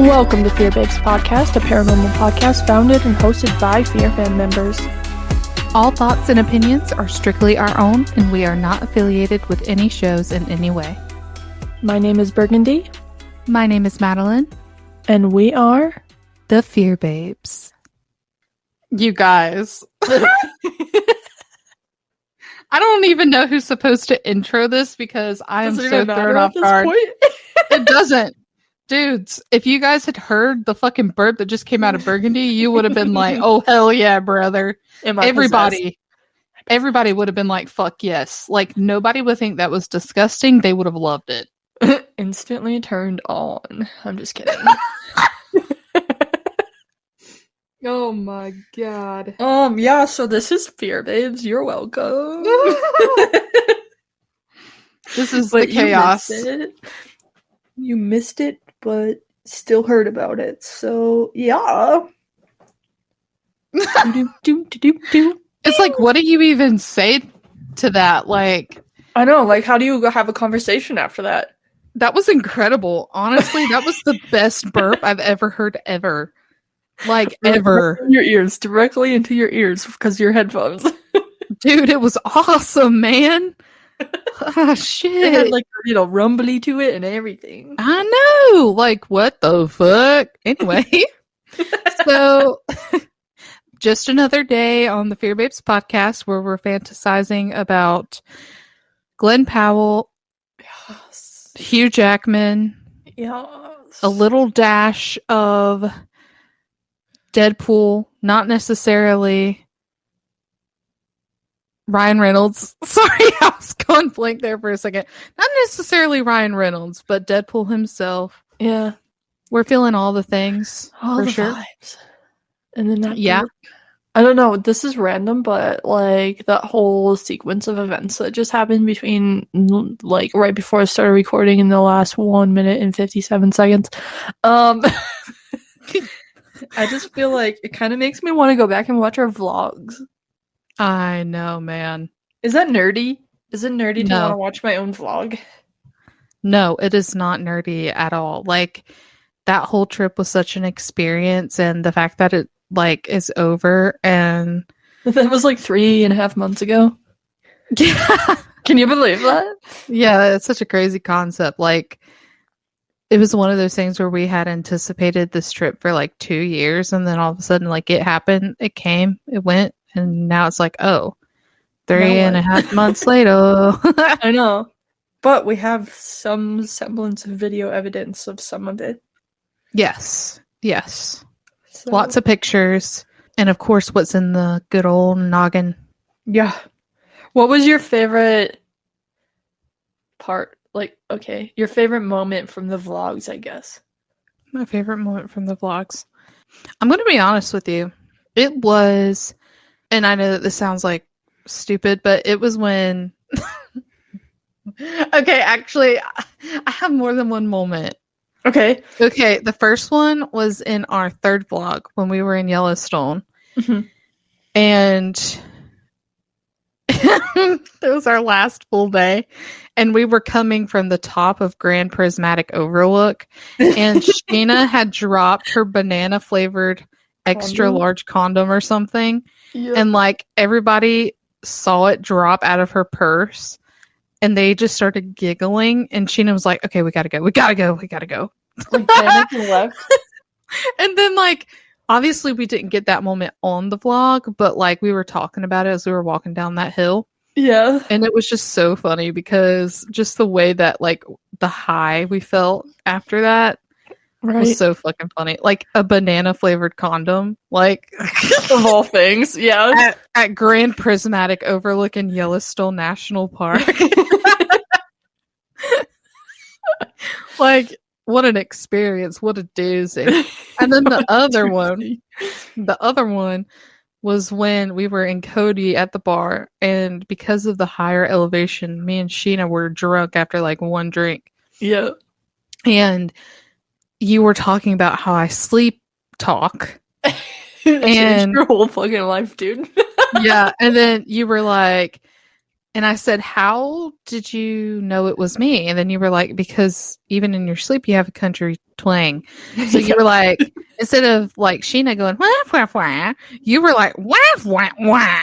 Welcome to Fear Babes Podcast, a paranormal podcast founded and hosted by Fear fan members. All thoughts and opinions are strictly our own, and we are not affiliated with any shows in any way. My name is Burgundy. My name is Madeline. And we are the Fear Babes. You guys. I don't even know who's supposed to intro this because I am so thrown off guard. It doesn't. Dudes, if you guys had heard the fucking burp that just came out of Burgundy, you would have been like, oh, hell yeah, brother. Everybody would have been like, fuck yes. Like, nobody would think that was disgusting. They would have loved it. Instantly turned on. I'm just kidding. Oh my god. Yeah, so this is Fear Babes. You're welcome. This is the chaos. You missed it, but still heard about it. So, yeah. It's like, what do you even say to that? Like, I know, like, how do you have a conversation after that? That was incredible. Honestly, that was the best burp I've ever heard ever. Like, ever. Your ears, directly into your ears because of your headphones. Dude, it was awesome, man. Oh, shit. It had, like, rumbly to it and everything. I know. Like, what the fuck? Anyway. So, just another day on the Fear Babes podcast where we're fantasizing about Glenn Powell, yes, Hugh Jackman, yes, a little dash of Deadpool, not necessarily Ryan Reynolds. Sorry, I was going blank there for a second. Not necessarily Ryan Reynolds, but Deadpool himself. Yeah. We're feeling all the things, all for the sure. Vibes. And then that yeah. Burp. I don't know, this is random, but, like, that whole sequence of events that just happened between, like, right before I started recording in the last 1 minute and 57 seconds. I just feel like it kind of makes me want to go back and watch our vlogs. I know, man. Is that nerdy? Is it nerdy to No. want to watch my own vlog? No, it is not nerdy at all. Like, that whole trip was such an experience, and the fact that it, like, is over, and... That was, like, 3.5 months ago. Yeah. Can you believe that? Yeah, it's such a crazy concept. Like, it was one of those things where we had anticipated this trip for like 2 years, and then all of a sudden, like, it happened, it came, it went, and now it's like, oh, 3.5 months later. I know. But we have some semblance of video evidence of some of it. Yes. Yes. So, Lots of pictures. And of course, what's in the good old noggin. yeah. What was your favorite part? Like, okay, your favorite moment from the vlogs, I guess. My favorite moment from the vlogs. I'm going to be honest with you. It was, and I know that this sounds like stupid, but it was when... Okay, actually, I have more than one moment. Okay. Okay, the first one was in our third vlog when we were in Yellowstone. Mm-hmm. And it was our last full day. And we were coming from the top of Grand Prismatic Overlook. And Sheena had dropped her banana flavored extra large condom or something. Yep. And like everybody saw it drop out of her purse. And they just started giggling. And Sheena was like, okay, we gotta go. We gotta go. We gotta go. Like, panic and left. And then like, obviously we didn't get that moment on the vlog, but like we were talking about it as we were walking down that hill. Yeah. And it was just so funny because just the way that like the high we felt after that was so fucking funny. Like a banana flavored condom, like of all things. Yeah. At Grand Prismatic Overlook in Yellowstone National Park. Like, what an experience. What a doozy. And then the other one was when we were in Cody at the bar, and because of the higher elevation, me and Sheena were drunk after like one drink. Yeah. And you were talking about how I sleep talk. And your whole fucking life, dude. Yeah. And then you were like, And I said, how did you know it was me? And then you were like, because even in your sleep, you have a country twang. So you were like, instead of like Sheena going, wah, wah, wah, you were like, wah, wah, wah.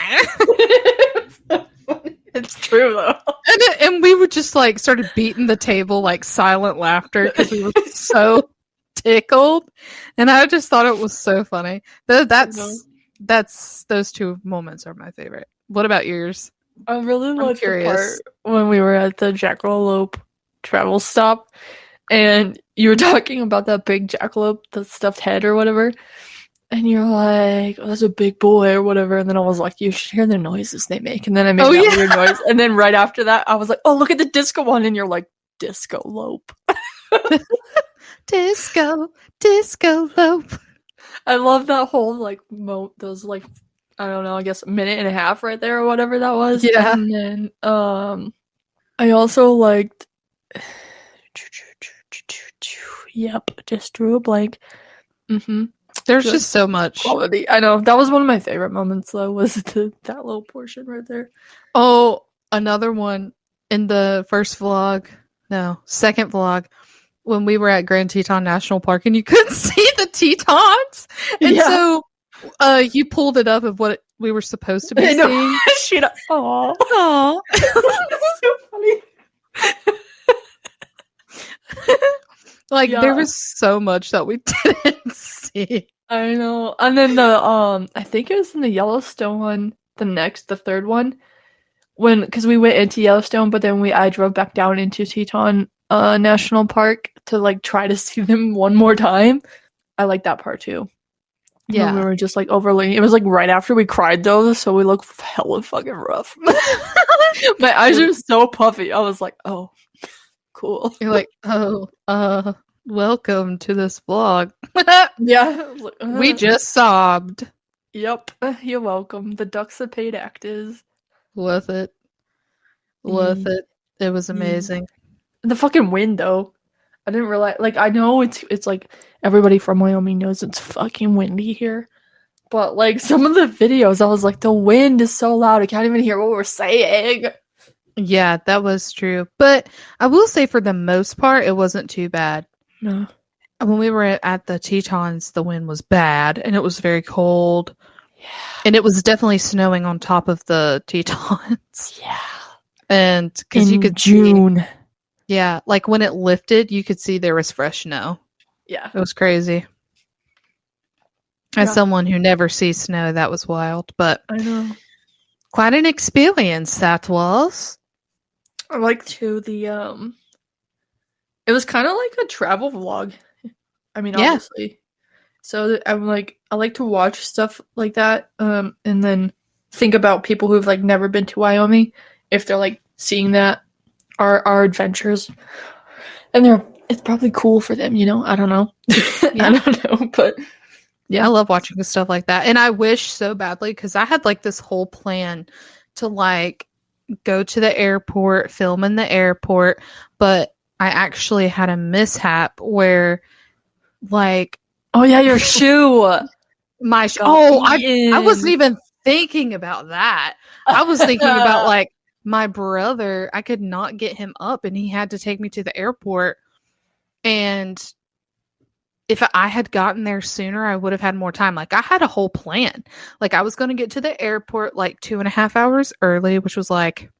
It's true though. And we would just like started beating the table, like silent laughter because we were so tickled. And I just thought it was so funny. That's those two moments are my favorite. What about yours? I really liked the part when we were at the jackalope travel stop and you were talking about that big jackalope, the stuffed head or whatever. And you're like, oh, that's a big boy or whatever. And then I was like, you should hear the noises they make. And then I made that weird noise. And then right after that, I was like, oh, look at the disco one. And you're like, disco lope. Disco lope. I love that whole like those like I don't know, I guess a minute and a half right there or whatever that was. Yeah. And then I also liked yep, just drew a blank. There's just so much quality. I know. That was one of my favorite moments though, was that little portion right there. Oh, another one in the second vlog, when we were at Grand Teton National Park and you couldn't see the Tetons. And so you pulled it up of what we were supposed to be seeing. Aww. So funny. Like there was so much that we didn't see. I know. And then the I think it was in the Yellowstone one, the third one, because we went into Yellowstone, but then I drove back down into Teton National Park to like try to see them one more time. I like that part too. Yeah, when we were just like overlaying. It was like right after we cried though, so we look hella fucking rough. My eyes are so puffy. I was like, oh, cool. You're like, oh, welcome to this vlog. Yeah, we just sobbed. Yep, you're welcome. The ducks that paid actors. Worth it. It was amazing. The fucking wind though. I didn't realize. Like, I know it's like everybody from Wyoming knows it's fucking windy here, but like some of the videos, I was like, the wind is so loud, I can't even hear what we're saying. Yeah, that was true. But I will say, for the most part, it wasn't too bad. No. When we were at the Tetons, the wind was bad, and it was very cold. Yeah. And it was definitely snowing on top of the Tetons. Yeah. And because you could June. See, yeah, like when it lifted, you could see there was fresh snow. Yeah. It was crazy. As someone who never sees snow, that was wild. But I know. Quite an experience that was. I like too the it was kind of like a travel vlog. I mean, obviously. So I'm like, I like to watch stuff like that, and then think about people who've like never been to Wyoming, if they're like seeing that our adventures, and it's probably cool for them, you know. I don't know. I don't know, but yeah, I love watching stuff like that, and I wish so badly, because I had like this whole plan to like go to the airport, film in the airport, but I actually had a mishap where, like, oh yeah, your shoe, I wasn't even thinking about that. I was thinking about like my brother. I could not get him up, and he had to take me to the airport. And if I had gotten there sooner, I would have had more time. Like, I had a whole plan. Like, I was going to get to the airport like 2.5 hours early, which was like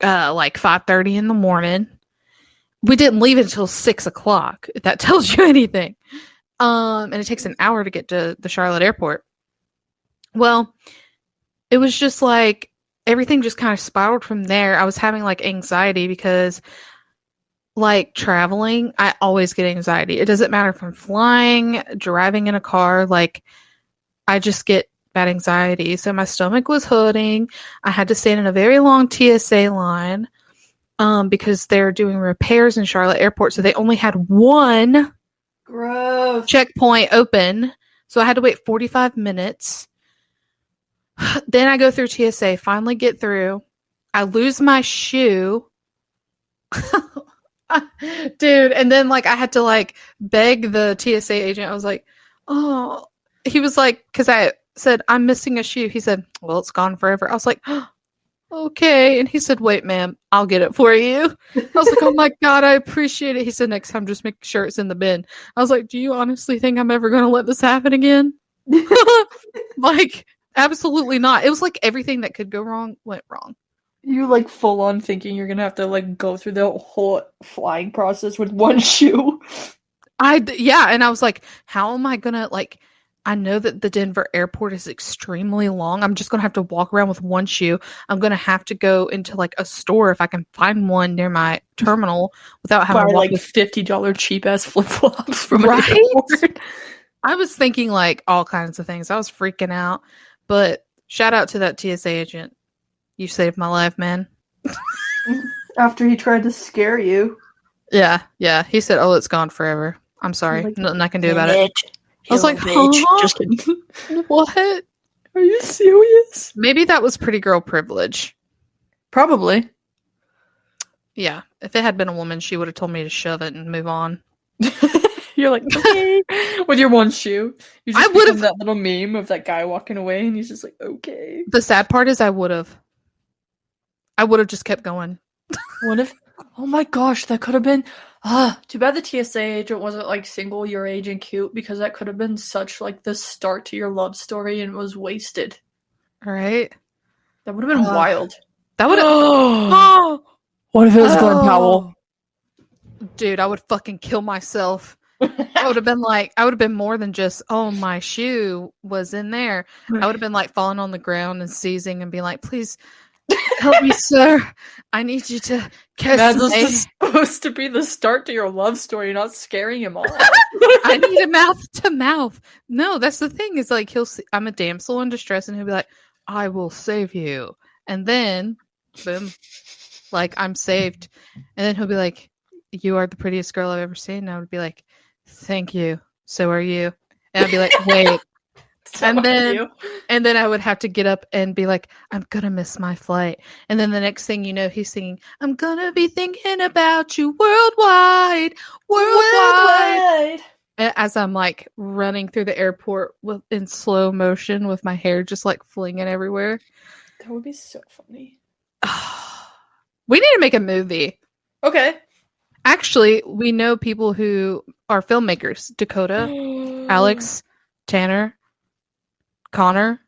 5:30 in the morning. We didn't leave until 6 o'clock, if that tells you anything. And it takes an hour to get to the Charlotte airport. Well, it was just like everything just kind of spiraled from there. I was having like anxiety because, like, traveling, I always get anxiety. It doesn't matter if I'm flying, driving in a car, like, I just get bad anxiety. So my stomach was hurting. I had to stand in a very long TSA line because they're doing repairs in Charlotte Airport. So they only had one checkpoint open. So I had to wait 45 minutes. Then I go through TSA, finally get through. I lose my shoe. Dude, and then like I had to like beg the TSA agent. I was like, oh, he was like, because I said, I'm missing a shoe. He said, well, it's gone forever. I was like, oh, okay. And he said, wait, ma'am, I'll get it for you. I was like, oh my God, I appreciate it. He said, next time, just make sure it's in the bin. I was like, do you honestly think I'm ever going to let this happen again? Like, absolutely not. It was like everything that could go wrong went wrong. You like full on thinking you're gonna have to like go through the whole flying process with one shoe. Yeah, and I was like, how am I gonna like? I know that the Denver airport is extremely long. I'm just gonna have to walk around with one shoe. I'm gonna have to go into like a store if I can find one near my terminal without having Buy to walk like with $50 cheap ass flip flops from Right? an airport. I was thinking like all kinds of things. I was freaking out. But shout out to that TSA agent. You saved my life, man. After he tried to scare you. Yeah. He said, "Oh, it's gone forever. I'm sorry. Like, Nothing I can do about it." I was like, bitch. huh? Just kidding. What? Are you serious? Maybe that was pretty girl privilege. Probably. Yeah. If it had been a woman, she would have told me to shove it and move on. You're like, okay. With your one shoe. You just I would've- that little meme of that guy walking away and he's just like, okay. The sad part is I would have just kept going. What if, oh my gosh, that could have been, too bad the TSA agent wasn't like single, your age, and cute, because that could have been such like the start to your love story and was wasted. All right. That would have been wild. That would have. Oh, what if it was Glenn Powell? Dude, I would fucking kill myself. I would have been more than just, oh, my shoe was in there. I would have been like falling on the ground and seizing and being like, please help me, sir. I need you to kiss me. That's supposed to be the start to your love story, not scaring him off. I need a mouth to mouth. No, that's the thing. Is like he'll see I'm a damsel in distress, and he'll be like, I will save you. And then, boom, like I'm saved. And then he'll be like, you are the prettiest girl I've ever seen. And I would be like, thank you. So are you. And I'd be like, wait. And then I would have to get up and be like, I'm gonna miss my flight. And then the next thing you know, he's singing, I'm gonna be thinking about you worldwide. As I'm like running through the airport in slow motion with my hair just like flinging everywhere. That would be so funny. We need to make a movie. Okay. Actually, we know people who are filmmakers. Dakota, Alex, Tanner, Connor.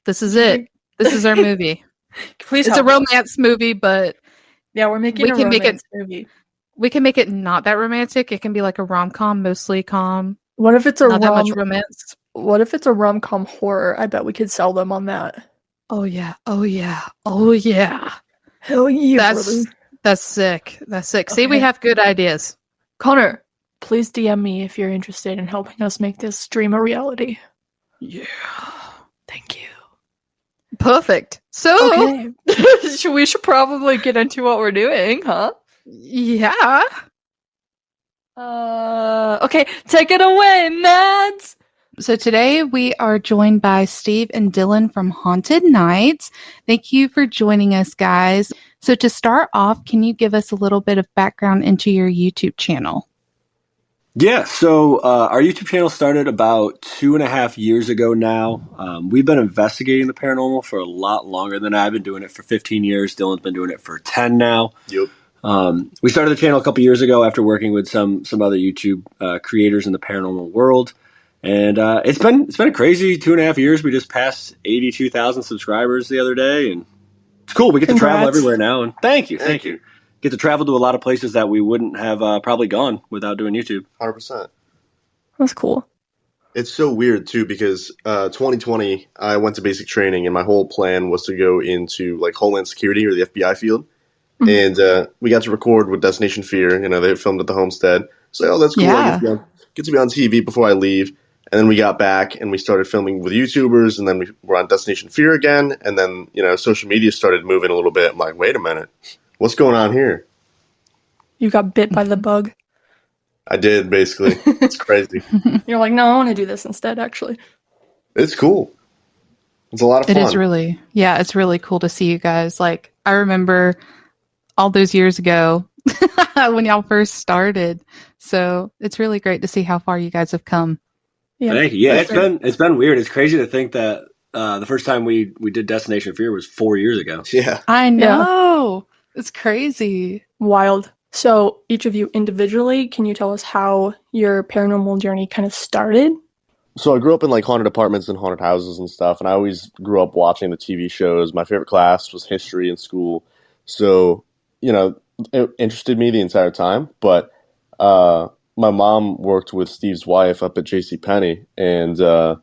This is it. This is our movie. Please, it's a romance movie, but yeah, we're making a romance movie. We can make it not that romantic. It can be like a rom-com, mostly com. What if it's a not that much romance? What if it's a rom-com horror? I bet we could sell them on that. Oh yeah. Hell yeah, That's sick. That's sick. Okay. See, we have good ideas. Connor, please DM me if you're interested in helping us make this dream a reality. Yeah. Thank you. Perfect. So okay. We should probably get into what we're doing, huh? Yeah. Okay, take it away, Mads. So today we are joined by Steve and Dylan from Haunted Nights. Thank you for joining us, guys. So to start off, can you give us a little bit of background into your YouTube channel? Yeah, so our YouTube channel started about 2.5 years ago now. We've been investigating the paranormal for a lot longer than I've been doing it for 15 years. Dylan's been doing it for 10 now. Yep. We started the channel a couple years ago after working with some other YouTube creators in the paranormal world. And it's been a crazy 2.5 years. We just passed 82,000 subscribers the other day, and it's cool. We get to travel everywhere now. And thank you. Get to travel to a lot of places that we wouldn't have probably gone without doing YouTube. 100%. That's cool. It's so weird too because 2020 I went to basic training and my whole plan was to go into like Homeland Security or the FBI field. Mm-hmm. And we got to record with Destination Fear. You know, they filmed at the homestead. So that's cool. Yeah. I get to be on TV before I leave. And then we got back and we started filming with YouTubers, and then we were on Destination Fear again. And then, you know, social media started moving a little bit. I'm like, wait a minute, what's going on here? You got bit by the bug. I did, basically. It's crazy. You're like, no, I want to do this instead, actually. It's cool. It's a lot of fun. It is really, it's really cool to see you guys. Like, I remember all those years ago when y'all first started. So it's really great to see how far you guys have come. Yeah. Thank you. Yeah, it's been weird. It's crazy to think that the first time we did Destination Fear was 4 years ago. Yeah. I know. It's crazy. Wild. So, each of you individually, can you tell us how your paranormal journey kind of started? So I grew up in like haunted apartments and haunted houses and stuff, and I always grew up watching the TV shows. My favorite class was history in school, so it interested me the entire time. But my mom worked with Steve's wife up at J.C. Penney, and they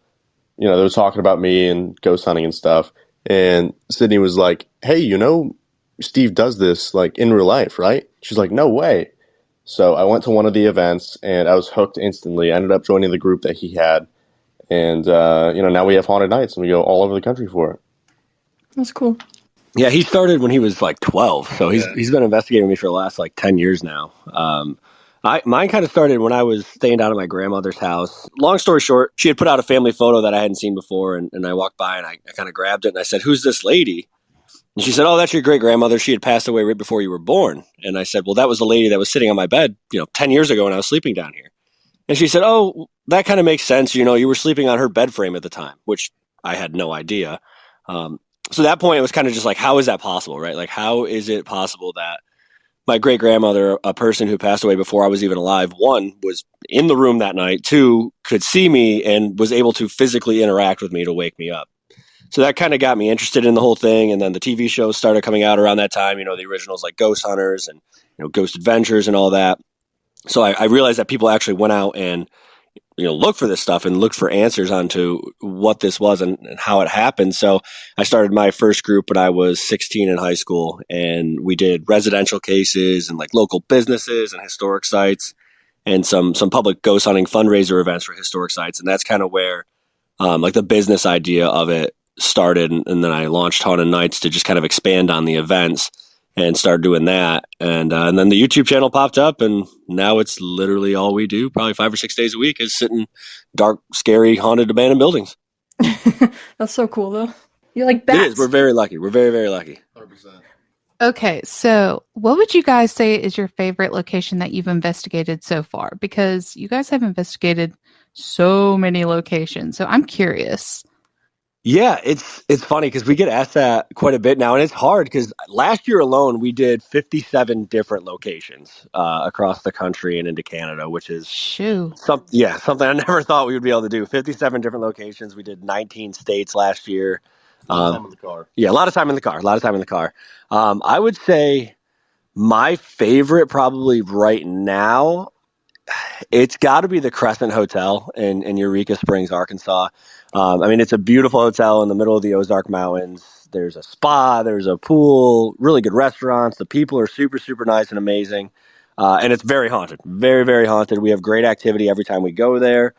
were talking about me and ghost hunting and stuff. And Sydney was like, "Hey, Steve does this like in real life, right?" She's like, "No way." So I went to one of the events, and I was hooked instantly. I ended up joining the group that he had. And, now we have haunted nights and we go all over the country for it. That's cool. Yeah, he started when he was like 12, so he's been investigating me for the last like 10 years now. Mine kind of started when I was staying down at my grandmother's house. Long story short, she had put out a family photo that I hadn't seen before, and I walked by and I kind of grabbed it and I said, "Who's this lady?" And she said, "Oh, that's your great grandmother. She had passed away right before you were born." And I said, "Well, that was the lady that was sitting on my bed, 10 years ago when I was sleeping down here." And she said, "Oh, that kind of makes sense. You were sleeping on her bed frame at the time," which I had no idea. So at that point, it was kind of just like, how is that possible, right? Like, how is it possible that my great grandmother, a person who passed away before I was even alive, one, was in the room that night, two, could see me and was able to physically interact with me to wake me up? So that kind of got me interested in the whole thing. And then the TV shows started coming out around that time, the originals like Ghost Hunters and, Ghost Adventures and all that. So I realized that people actually went out and look for this stuff and look for answers onto what this was and how it happened. So I started my first group when I was 16 in high school, and we did residential cases and like local businesses and historic sites and some public ghost hunting fundraiser events for historic sites. And that's kind of where like the business idea of it started. And then I launched Haunted Nights to just kind of expand on the events and started doing that. And then the YouTube channel popped up, and now it's literally all we do, probably 5 or 6 days a week, is sit in dark, scary, haunted, abandoned buildings. That's so cool, though. You're like bats. It is. We're very lucky. We're very, very lucky. 100%. Okay, so what would you guys say is your favorite location that you've investigated so far? Because you guys have investigated so many locations, so I'm curious. Yeah, it's funny because we get asked that quite a bit now, and it's hard because last year alone we did 57 different locations across the country and into Canada, which is something I never thought we would be able to do. 57 different locations. We did 19 states last year. A lot of time in the car. Yeah, a lot of time in the car. I would say my favorite probably right now, it's got to be the Crescent Hotel in Eureka Springs, Arkansas. It's a beautiful hotel in the middle of the Ozark Mountains. There's a spa, there's a pool, really good restaurants. The people are super, super nice and amazing. And it's very haunted, very, very haunted. We have great activity every time we go there.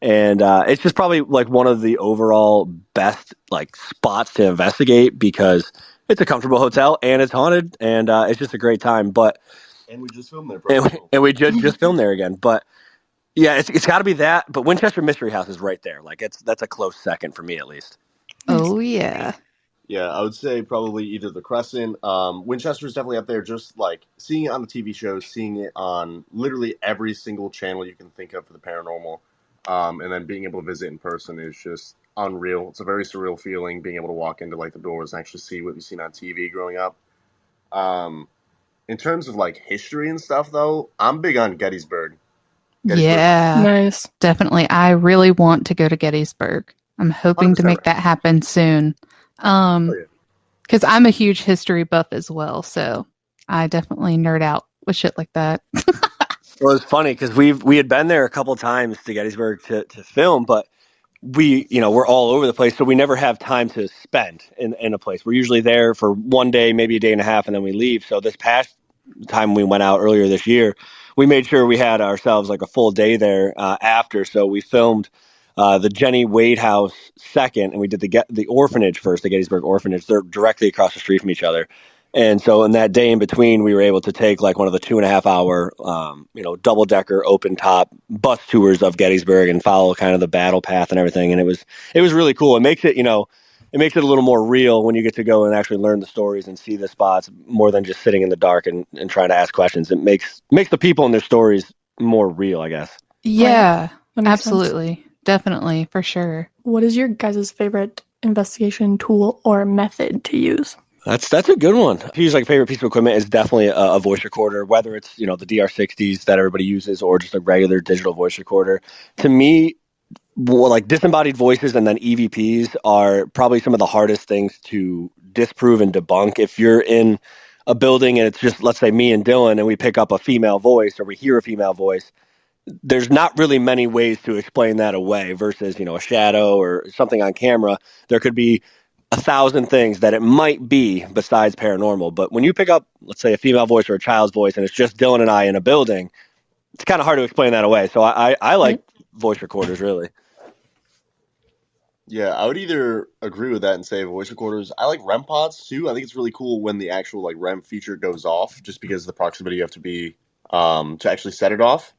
And it's just probably like one of the overall best like spots to investigate because it's a comfortable hotel and it's haunted and it's just a great time. And we just filmed there. And we just filmed there again. But yeah, it's got to be that. But Winchester Mystery House is right there. Like that's a close second for me, at least. Oh yeah. Yeah, I would say probably either the Crescent. Winchester is definitely up there. Just like seeing it on the TV shows, seeing it on literally every single channel you can think of for the paranormal, and then being able to visit in person is just unreal. It's a very surreal feeling being able to walk into like the doors and actually see what you've seen on TV growing up. In terms of like history and stuff, though, I'm big on Gettysburg. Yeah, nice. Definitely. I really want to go to Gettysburg. I'm hoping to make that happen soon. Because I'm a huge history buff as well, so I definitely nerd out with shit like that. Well, it's funny because we had been there a couple times to Gettysburg to film, but we're all over the place, so we never have time to spend in a place. We're usually there for one day, maybe a day and a half, and then we leave. So this past time we went out earlier this year, we made sure we had ourselves like a full day there after. So we filmed the Jenny Wade House second, and we did the orphanage first, the Gettysburg Orphanage. They're directly across the street from each other. And so in that day in between, we were able to take like one of the 2.5 hour, double decker open top bus tours of Gettysburg and follow kind of the battle path and everything. And it was really cool. It makes it, it makes it a little more real when you get to go and actually learn the stories and see the spots more than just sitting in the dark and trying to ask questions. It makes the people and their stories more real, I guess. Yeah, right. Absolutely. Sense. Definitely, for sure. What is your guys' favorite investigation tool or method to use? That's a good one. If you use like favorite piece of equipment is definitely a voice recorder, whether it's the DR60s that everybody uses or just a regular digital voice recorder. To me, like disembodied voices and then EVPs are probably some of the hardest things to disprove and debunk. If you're in a building and it's just, let's say, me and Dylan, and we pick up a female voice or we hear a female voice, there's not really many ways to explain that away versus, a shadow or something on camera. There could be 1,000 things that it might be besides paranormal. But when you pick up, let's say, a female voice or a child's voice, and it's just Dylan and I in a building, it's kind of hard to explain that away. So I like voice recorders, really. Yeah, I would either agree with that and say voice recorders. I like REM pods too. I think it's really cool when the actual like REM feature goes off, just because of the proximity you have to be to actually set it off.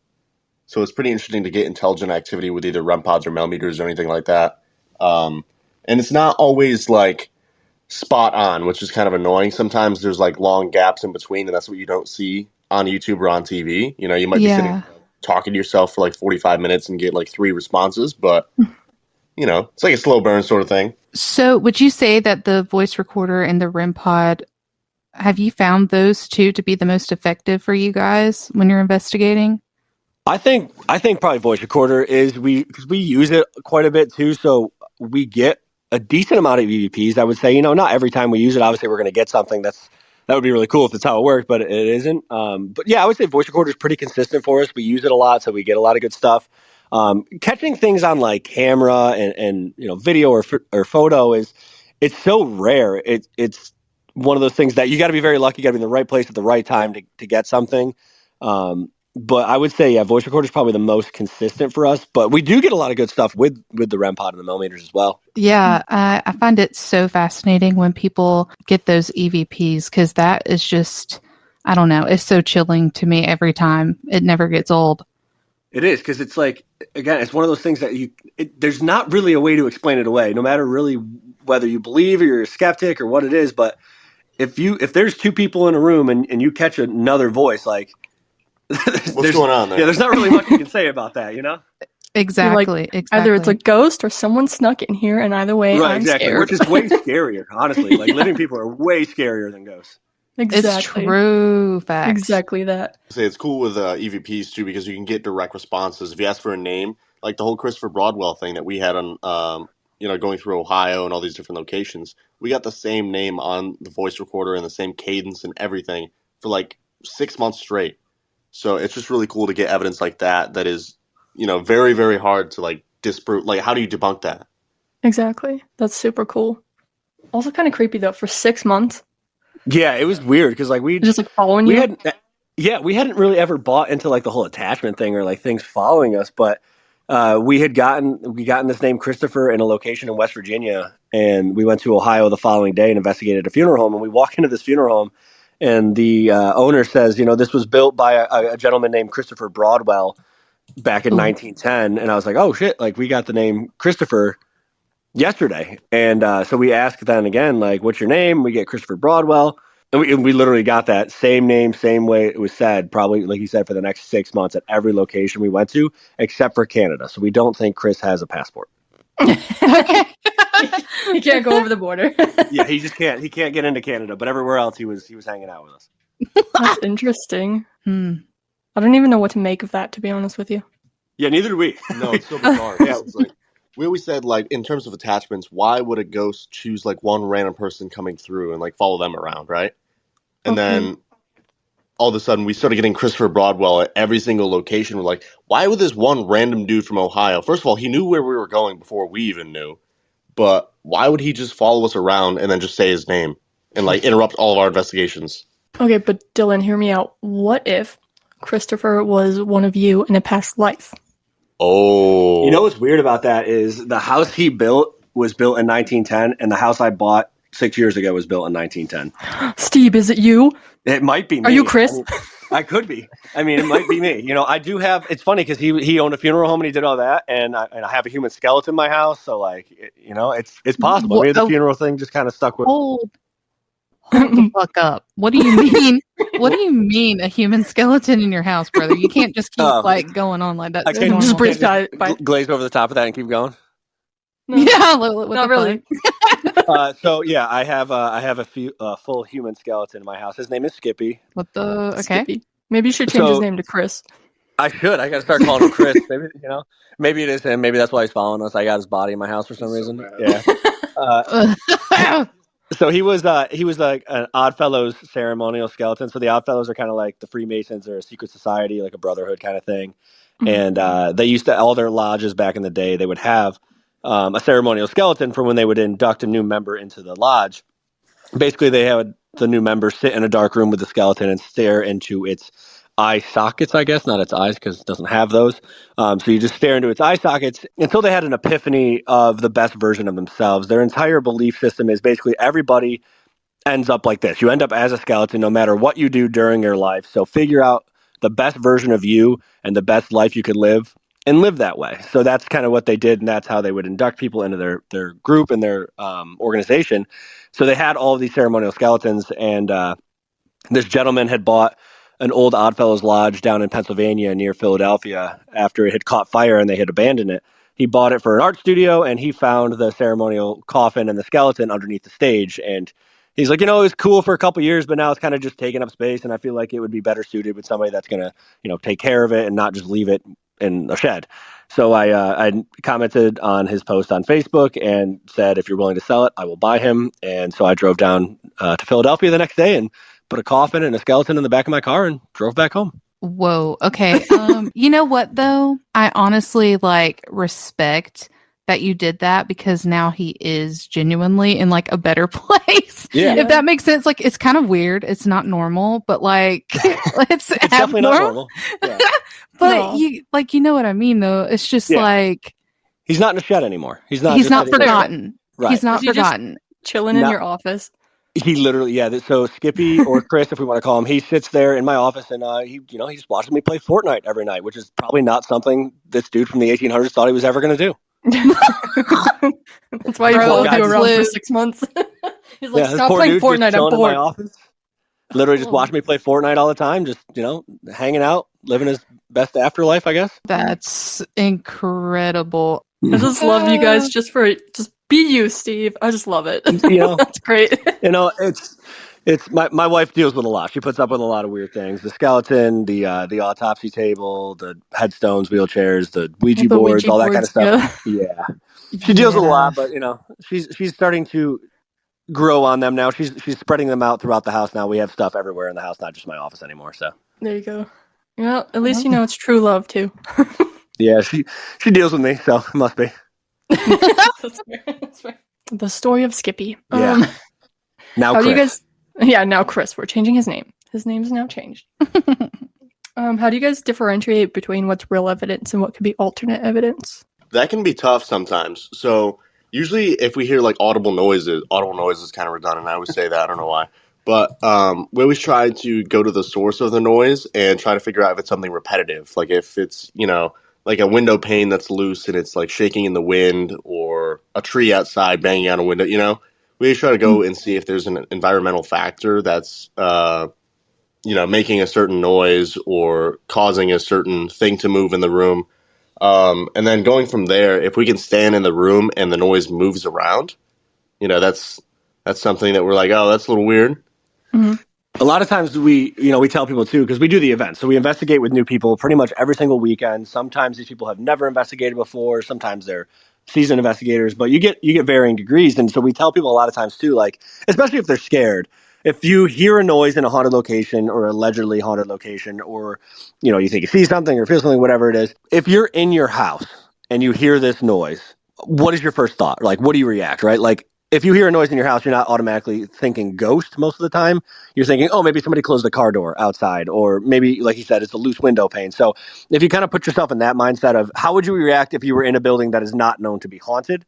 So it's pretty interesting to get intelligent activity with either REM pods or millimeters or anything like that. And it's not always like spot on, which is kind of annoying. Sometimes there's like long gaps in between, and that's what you don't see on YouTube or on TV. You might be sitting talking to yourself for like 45 minutes and get like 3 responses, but it's like a slow burn sort of thing. So would you say that the voice recorder and the REM pod, have you found those two to be the most effective for you guys when you're investigating? I think probably voice recorder is because we use it quite a bit too, so we get a decent amount of EVPs. I would say, not every time we use it, obviously we're going to get something that would be really cool if that's how it works, but it isn't. But yeah, I would say voice recorder is pretty consistent for us. We use it a lot, so we get a lot of good stuff. Catching things on like camera and video or photo it's so rare. It's one of those things that you got to be very lucky. You got to be in the right place at the right time to get something. But I would say, yeah, voice recorder is probably the most consistent for us. But we do get a lot of good stuff with the REM pod and the millimeters as well. Yeah, I find it so fascinating when people get those EVPs because that is just, I don't know, it's so chilling to me every time. It never gets old. It is, because it's like, again, it's one of those things that there's not really a way to explain it away, no matter really whether you believe or you're a skeptic or what it is. But if there's 2 people in a room and you catch another voice, like, what's going on there? Yeah, there's not really much you can say about that, Exactly. Either it's a ghost or someone snuck in here, and either way, right, I'm exactly. scared. Which is way scarier, honestly. Like, living people are way scarier than ghosts. Exactly. It's true facts. Exactly that. Say it's cool with EVPs too because you can get direct responses. If you ask for a name, like the whole Christopher Broadwell thing that we had on, going through Ohio and all these different locations, we got the same name on the voice recorder and the same cadence and everything for like 6 months straight. So it's just really cool to get evidence like that. That is, very, very hard to like disprove. Like, how do you debunk that? Exactly. That's super cool. Also kind of creepy though, for 6 months. Yeah, it was weird because like we just like following you. We hadn't really ever bought into like the whole attachment thing or like things following us, but we had gotten this name Christopher in a location in West Virginia, and we went to Ohio the following day and investigated a funeral home. And we walk into this funeral home, and the owner says, this was built by a gentleman named Christopher Broadwell back in 1910. And I was like, oh shit, like we got the name Christopher yesterday. And so we asked then again, like, what's your name? We get Christopher Broadwell. And we literally got that same name, same way it was said, probably, like you said, for the next 6 months at every location we went to, except for Canada. So we don't think Chris has a passport. Okay. He can't go over the border. Yeah, he just can't. He can't get into Canada, but everywhere else he was hanging out with us. That's interesting. I don't even know what to make of that, to be honest with you. Yeah, neither do we. No, it's so bizarre. Yeah, it's like, we always said, like, in terms of attachments, why would a ghost choose like one random person coming through and like follow them around, right? And then all of a sudden we started getting Christopher Broadwell at every single location. We're like, why would this one random dude from Ohio? First of all, he knew where we were going before we even knew. But why would he just follow us around and then just say his name and like interrupt all of our investigations? Okay, but Dylan, hear me out. What if Christopher was one of you in a past life? Oh. You know what's weird about that is the house he built was built in 1910, and the house I bought 6 years ago was built in 1910. Steve, is it you? It might be me. Are you Chris? I could be. I mean, it might be me. I do have. It's funny because he owned a funeral home and he did all that, and I have a human skeleton in my house. So like, it's possible. Maybe the funeral thing just kind of stuck with. Hold the fuck up. What do you mean? What do you mean a human skeleton in your house, brother? You can't just keep like going on like that. I can't just glaze over the top of that and keep going. No, Yeah, what not the really. fuck? So yeah, I have a few full human skeleton in my house. His name is Skippy. What the? Okay. Skippy. Maybe you should change his So name to Chris. I should. I got to start calling him Chris. Maybe maybe it is him. Maybe that's why he's following us. I got his body in my house for some reason. Yeah. So he was like an Oddfellows ceremonial skeleton. So the Oddfellows are kind of like the Freemasons or a secret society, like a brotherhood kind of thing. And they used to, all their lodges back in the day, they would have a ceremonial skeleton for when they would induct a new member into the lodge. Basically, they had the new member sit in a dark room with the skeleton and stare into its eye sockets, I guess, not its eyes because it doesn't have those. So you just stare into its eye sockets until they had an epiphany of the best version of themselves. Their entire belief system is basically everybody ends up like this. You end up as a skeleton no matter what you do during your life. So figure out the best version of you and the best life you could live and live that way. So that's kind of what they did, and that's how they would induct people into their group and their organization. So they had all of these ceremonial skeletons, and this gentleman had bought an old Oddfellows lodge down in Pennsylvania near Philadelphia after it had caught fire and they had abandoned it. He bought it for an art studio, and he found the ceremonial coffin and the skeleton underneath the stage. And he's like, it was cool for a couple years, but now it's kind of just taking up space, and I feel like it would be better suited with somebody that's going to, take care of it and not just leave it in a shed. So I commented on his post on Facebook and said, if you're willing to sell it, I will buy him. And so I drove down to Philadelphia the next day and put a coffin and a skeleton in the back of my car and drove back home. Whoa. Okay. You know what though? I honestly respect that you did that because now he is genuinely in a better place. Yeah. If that makes sense. It's kind of weird. It's not normal, but it's definitely not normal. Yeah. But No. you know what I mean though. It's just he's not in a shed anymore. He's not forgotten. Right. He's not Is he just forgotten. chilling in your office. He literally, so Skippy or Chris, if we want to call him, he sits there in my office and he just watches me play Fortnite every night, which is probably not something this dude from the 1800s thought he was ever going to do. That's why he followed you around for 6 months. He's like, stop playing Fortnite, I'm bored. In my office, literally just watching me play Fortnite all the time, just, hanging out, living his best afterlife, I guess. That's incredible. I just love you guys just be you, Steve. I just love it. That's great. It's my wife deals with a lot. She puts up with a lot of weird things. The skeleton, the autopsy table, the headstones, wheelchairs, the Ouija boards, all that kind of stuff. Yeah. She deals with a lot, but she's starting to grow on them now. She's spreading them out throughout the house now. We have stuff everywhere in the house, not just my office anymore. So there you go. Well, at least it's true love too. Yeah, she deals with me, so it must be. That's fair. The story of Skippy. Yeah. Now how Chris. do you guys? Yeah, now Chris. We're changing his name. His name's now changed. How do you guys differentiate between what's real evidence and what could be alternate evidence? That can be tough sometimes. So usually if we hear audible noises is kind of redundant. I always say that. I don't know why. But we always try to go to the source of the noise and try to figure out if it's something repetitive. Like if it's, like a window pane that's loose and it's shaking in the wind, or a tree outside banging on a window, we try to go and see if there's an environmental factor that's, making a certain noise or causing a certain thing to move in the room. And then going from there, if we can stand in the room and the noise moves around, that's something that we're like, oh, that's a little weird. Mm-hmm. A lot of times we tell people too, because we do the event. So we investigate with new people pretty much every single weekend. Sometimes these people have never investigated before. Sometimes they're seasoned investigators, but you get varying degrees. And so we tell people a lot of times too, especially if they're scared, if you hear a noise in a haunted location or allegedly haunted location, or, you think you see something or feel something, whatever it is, if you're in your house and you hear this noise, what is your first thought? What do you react, right? If you hear a noise in your house, you're not automatically thinking ghost most of the time. You're thinking, oh, maybe somebody closed the car door outside, or maybe, like you said, it's a loose window pane. So if you kind of put yourself in that mindset of how would you react if you were in a building that is not known to be haunted,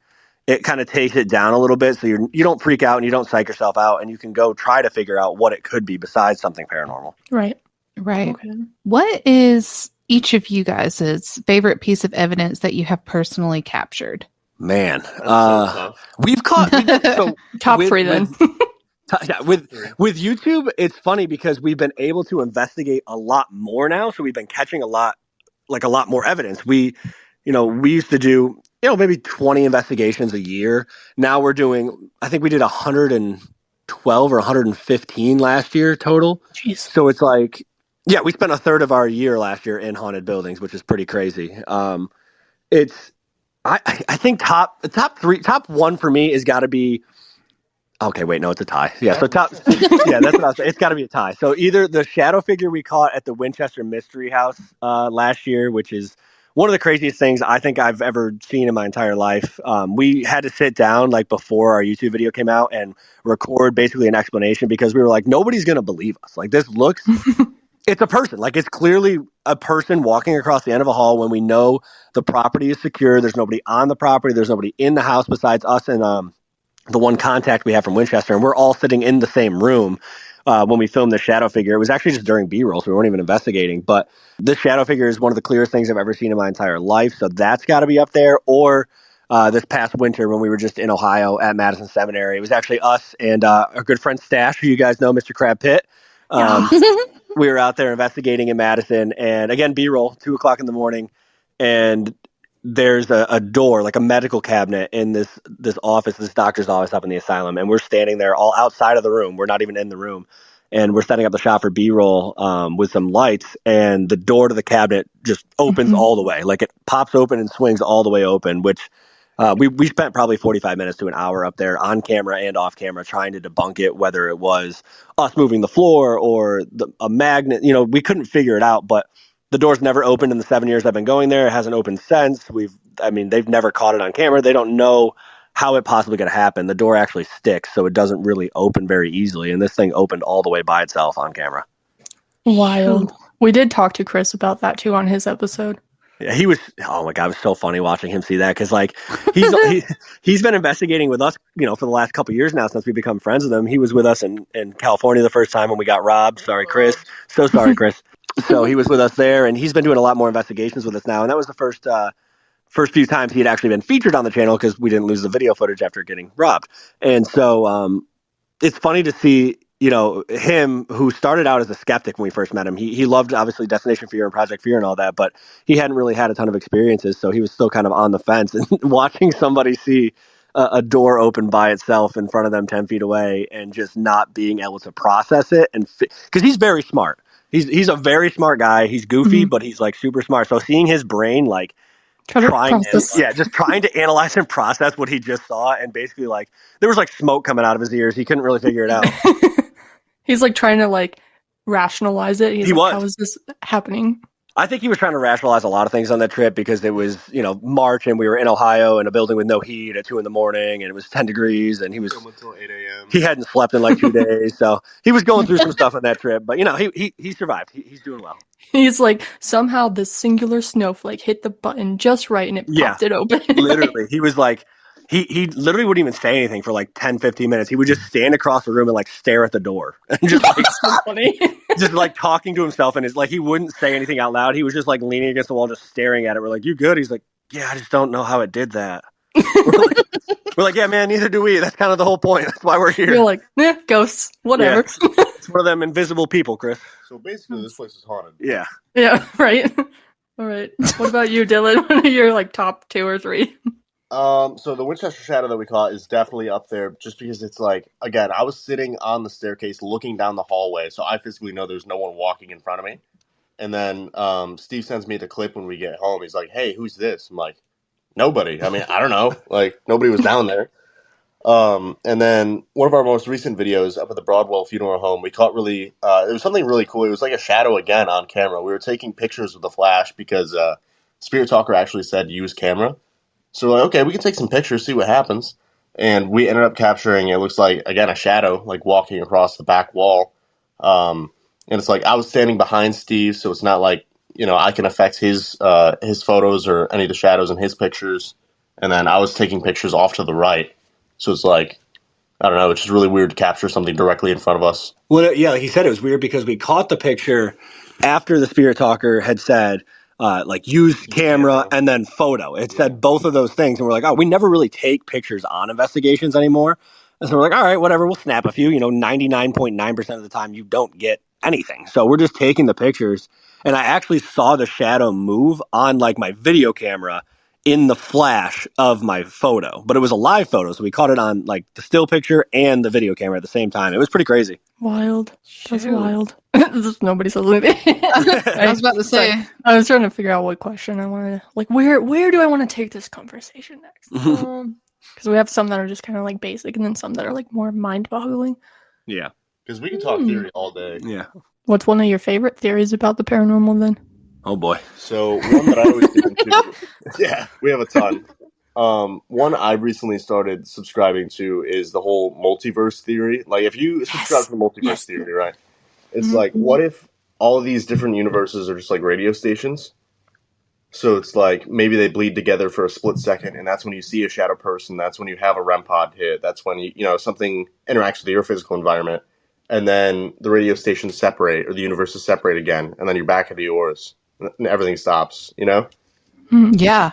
it kind of takes it down a little bit. So you don't freak out and you don't psych yourself out, and you can go try to figure out what it could be besides something paranormal. Right. Okay. What is each of you guys' favorite piece of evidence that you have personally captured? Man, So we've caught top three then. With YouTube, it's funny because we've been able to investigate a lot more now. So we've been catching a lot more evidence. We used to do maybe 20 investigations a year. Now we're doing, I think we did 112 or 115 last year total. Jeez. So it's like, yeah, we spent a third of our year last year in haunted buildings, which is pretty crazy. It's, I think top one for me has got to be. Okay, wait, no, it's a tie. Yeah, so yeah, that's what I was saying. It's got to be a tie. So either the shadow figure we caught at the Winchester Mystery House last year, which is one of the craziest things I think I've ever seen in my entire life. We had to sit down like before our YouTube video came out and record basically an explanation because we were like, nobody's going to believe us. Like this looks, it's a person. Like it's clearly a person walking across the end of a hall when we know the property is secure. There's nobody on the property. There's nobody in the house besides us and the one contact we have from Winchester, and we're all sitting in the same room when we filmed the shadow figure. It was actually just during B-roll, so we weren't even investigating. But this shadow figure is one of the clearest things I've ever seen in my entire life, so that's got to be up there. Or this past winter when we were just in Ohio at Madison Seminary, it was actually us and our good friend Stash, who you guys know, Mr. Crab Pitt. We were out there investigating in Madison, and again, B-roll, 2:00 in the morning, and there's a door, like a medical cabinet in this office, this doctor's office up in the asylum. And we're standing there all outside of the room. We're not even in the room. And we're setting up the shot for B-roll with some lights. And the door to the cabinet just opens all the way. Like it pops open and swings all the way open, which we spent probably 45 minutes to an hour up there on camera and off camera trying to debunk it, whether it was us moving the floor or a magnet. We couldn't figure it out, but the door's never opened in the 7 years I've been going there. It hasn't opened since. They've never caught it on camera. They don't know how it possibly could happen. The door actually sticks, so it doesn't really open very easily. And this thing opened all the way by itself on camera. Wild. We did talk to Chris about that too on his episode. Yeah, he was. Oh my god, it was so funny watching him see that because he's been investigating with us, for the last couple of years now since we become friends with him. He was with us in California the first time when we got robbed. Sorry, Chris. So sorry, Chris. So he was with us there, and he's been doing a lot more investigations with us now. And that was the first few times he had actually been featured on the channel because we didn't lose the video footage after getting robbed. And so it's funny to see, him who started out as a skeptic when we first met him. He loved, obviously, Destination Fear and Project Fear and all that, but he hadn't really had a ton of experiences, so he was still kind of on the fence. And watching somebody see a door open by itself in front of them 10 feet away and just not being able to process it, and because he's very smart. He's a very smart guy. He's goofy, but he's like super smart. So seeing his brain like trying to analyze and process what he just saw, and basically like there was like smoke coming out of his ears. He couldn't really figure it out. He's like trying to like rationalize it. He was. How is this happening? I think he was trying to rationalize a lot of things on that trip because it was, March and we were in Ohio in a building with no heat at 2 a.m. and it was 10 degrees and he was until 8 a.m. He hadn't slept in like 2 days. So he was going through some stuff on that trip, but he survived. He's doing well. He's like, somehow this singular snowflake hit the button just right and it popped it open. Literally. He was like, he literally wouldn't even say anything for like 10, 15 minutes. He would just stand across the room and like stare at the door. And just like, so funny. Just like talking to himself, and it's like he wouldn't say anything out loud. He was just like leaning against the wall, just staring at it. We're like, "You good?" He's like, "Yeah, I just don't know how it did that." We're like, "Yeah, man, neither do we." That's kind of the whole point. That's why we're here. You're like, ghosts, whatever. Yeah, it's one of them invisible people, Chris. So basically, this place is haunted. Yeah. Yeah. Right. All right. What about you, Dylan? What are your like top 2 or 3? So the Winchester Shadow that we caught is definitely up there just because it's like, again, I was sitting on the staircase looking down the hallway, so I physically know there's no one walking in front of me. And then Steve sends me the clip when we get home. He's like, "Hey, who's this?" I'm like, "Nobody. I mean, I don't know. Like, nobody was down there." And then one of our most recent videos up at the Broadwell Funeral Home, we caught it was something really cool. It was like a shadow again on camera. We were taking pictures with the flash because Spirit Talker actually said use camera. So we're like, okay, we can take some pictures, see what happens. And we ended up capturing, it looks like, again, a shadow, like walking across the back wall. And it's like, I was standing behind Steve, so it's not like, I can affect his photos or any of the shadows in his pictures. And then I was taking pictures off to the right. So it's like, I don't know, it's just really weird to capture something directly in front of us. Well, yeah, like he said, it was weird because we caught the picture after the Spirit Talker had said, use camera and then photo. It said both of those things. And we're like, oh, we never really take pictures on investigations anymore. And so we're like, all right, whatever, we'll snap a few. 99.9% of the time you don't get anything. So we're just taking the pictures. And I actually saw the shadow move on like my video camera in the flash of my photo, but it was a live photo. So we caught it on like the still picture and the video camera at the same time. It was pretty crazy. Wild. That's Shoot. wild. Just nobody says anything. I was about to say. I was trying to figure out what question I wanted. Like, where do I want to take this conversation next? Because we have some that are just kind of like basic, and then some that are like more mind-boggling. Yeah. Because we can talk theory all day. Yeah. What's one of your favorite theories about the paranormal then? Oh boy. So one that I always get into, yeah, we have a ton. One I recently started subscribing to is the whole multiverse theory. Like, if you subscribe to the multiverse theory, right? It's like, what if all of these different universes are just like radio stations? So it's like maybe they bleed together for a split second, and that's when you see a shadow person. That's when you have a REM pod hit. That's when you know something interacts with your physical environment, and then the radio stations separate, or the universes separate again, and then you're back into yours, and everything stops. You know? Yeah.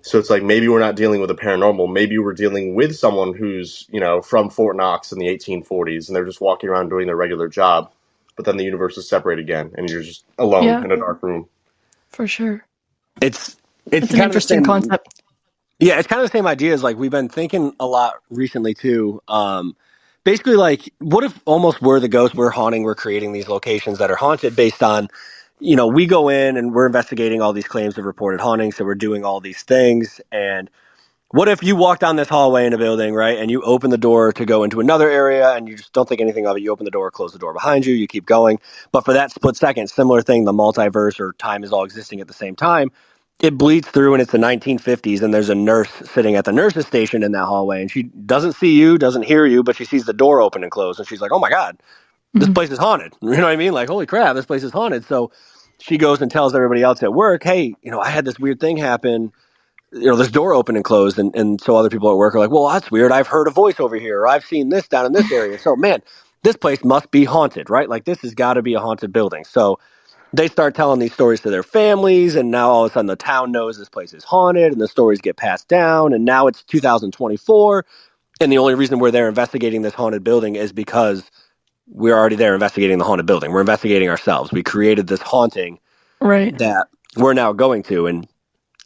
So it's like maybe we're not dealing with a paranormal. Maybe we're dealing with someone who's, you know, from Fort Knox in the 1840s, and they're just walking around doing their regular job. But then the universes separate again, and you're just alone in a dark room. For sure. It's an interesting concept. Yeah, it's kind of the same idea as like we've been thinking a lot recently too. Basically, like, what if almost we're the ghosts, we're haunting, we're creating these locations that are haunted based on, you know, we go in and we're investigating all these claims of reported hauntings, so we're doing all these things. And what if you walk down this hallway in a building, right, and you open the door to go into another area and you just don't think anything of it? You open the door, close the door behind you, you keep going. But for that split second, similar thing, the multiverse or time is all existing at the same time. It bleeds through and it's the 1950s and there's a nurse sitting at the nurse's station in that hallway and she doesn't see you, doesn't hear you, but she sees the door open and close and she's like, oh my God, this place is haunted. You know what I mean? Like, holy crap, this place is haunted. So she goes and tells everybody else at work, hey, you know, I had this weird thing happen. You know, this door open and closed. And so other people at work are like, well, that's weird. I've heard a voice over here. Or I've seen this down in this area. So, man, this place must be haunted, right? Like, this has got to be a haunted building. So they start telling these stories to their families. And now all of a sudden the town knows this place is haunted and the stories get passed down. And now it's 2024. And the only reason we're there investigating this haunted building is because we're already there investigating the haunted building. We're investigating ourselves. We created this haunting that we're now going to. And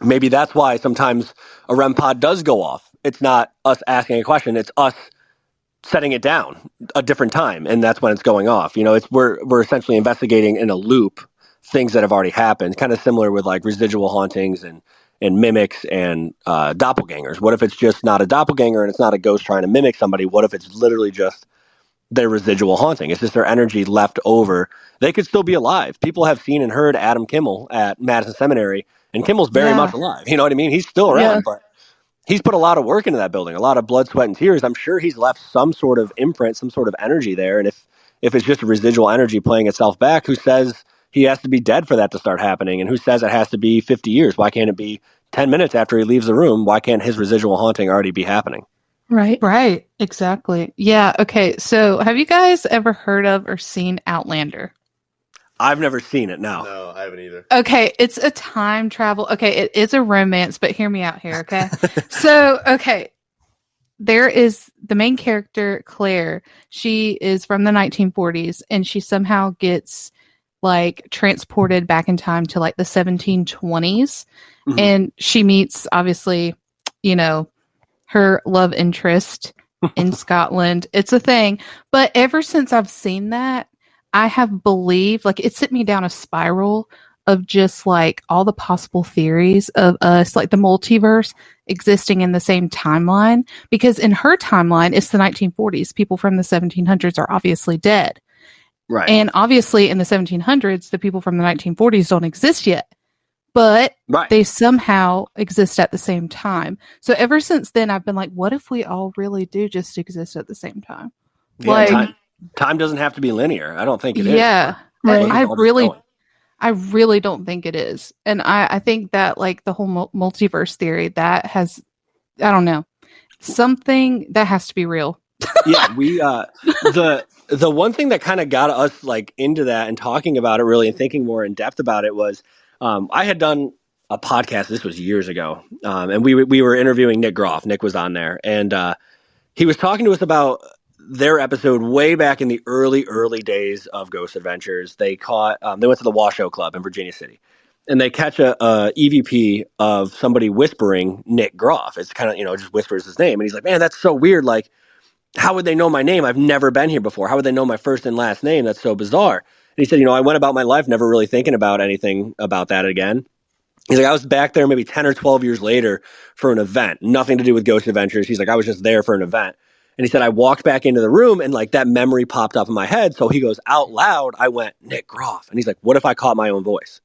maybe that's why sometimes a REM pod does go off. It's not us asking a question. It's us setting it down a different time. And that's when it's going off. You know, we're essentially investigating in a loop things that have already happened, kind of similar with like residual hauntings and mimics and doppelgangers. What if it's just not a doppelganger and it's not a ghost trying to mimic somebody? What if it's literally just their residual haunting? It's just their energy left over. They could still be alive. People have seen and heard Adam Kimmel at Madison Seminary, and Kimmel's very much alive. You know what I mean? He's still around, but he's put a lot of work into that building, a lot of blood, sweat, and tears. I'm sure he's left some sort of imprint, some sort of energy there. And if it's just residual energy playing itself back, who says he has to be dead for that to start happening? And who says it has to be 50 years? Why can't it be 10 minutes after he leaves the room? Why can't his residual haunting already be happening? Right. Exactly. Yeah. Okay. So have you guys ever heard of or seen Outlander? I've never seen it. No, I haven't either. Okay. It's a time travel. Okay. It is a romance, but hear me out here. Okay. So, okay. There is the main character, Claire. She is from the 1940s and she somehow gets like transported back in time to like the 1720s. And she meets, obviously, you know, her love interest in Scotland. It's a thing. But ever since I've seen that, I have believed, like, it sent me down a spiral of just like all the possible theories of us, like the multiverse existing in the same timeline. Because in her timeline, it's the 1940s. People from the 1700s are obviously dead. Right. And obviously in the 1700s, the people from the 1940s don't exist yet. But they somehow exist at the same time. So ever since then, I've been like, what if we all really do just exist at the same time? Yeah, like, time doesn't have to be linear. I don't think it is. Yeah. I really don't think it is. And I think that like the whole multiverse theory, that has, I don't know, something that has to be real. Yeah, we the one thing that kind of got us like into that and talking about it really and thinking more in depth about it was I had done a podcast. This was years ago, and we were interviewing Nick Groff. Nick was on there, and he was talking to us about their episode way back in the early days of Ghost Adventures. They went to the Washoe Club in Virginia City, and they catch a EVP of somebody whispering Nick Groff. It's kind of, just whispers his name. And he's like, man, that's so weird. Like, how would they know my name? I've never been here before. How would they know my first and last name? That's so bizarre. And he said, I went about my life never really thinking about anything about that again. He's like, I was back there maybe 10 or 12 years later for an event, nothing to do with Ghost Adventures. He's like, I was just there for an event. And he said, I walked back into the room and like that memory popped up in my head. So he goes, out loud, I went, Nick Groff. And he's like, what if I caught my own voice?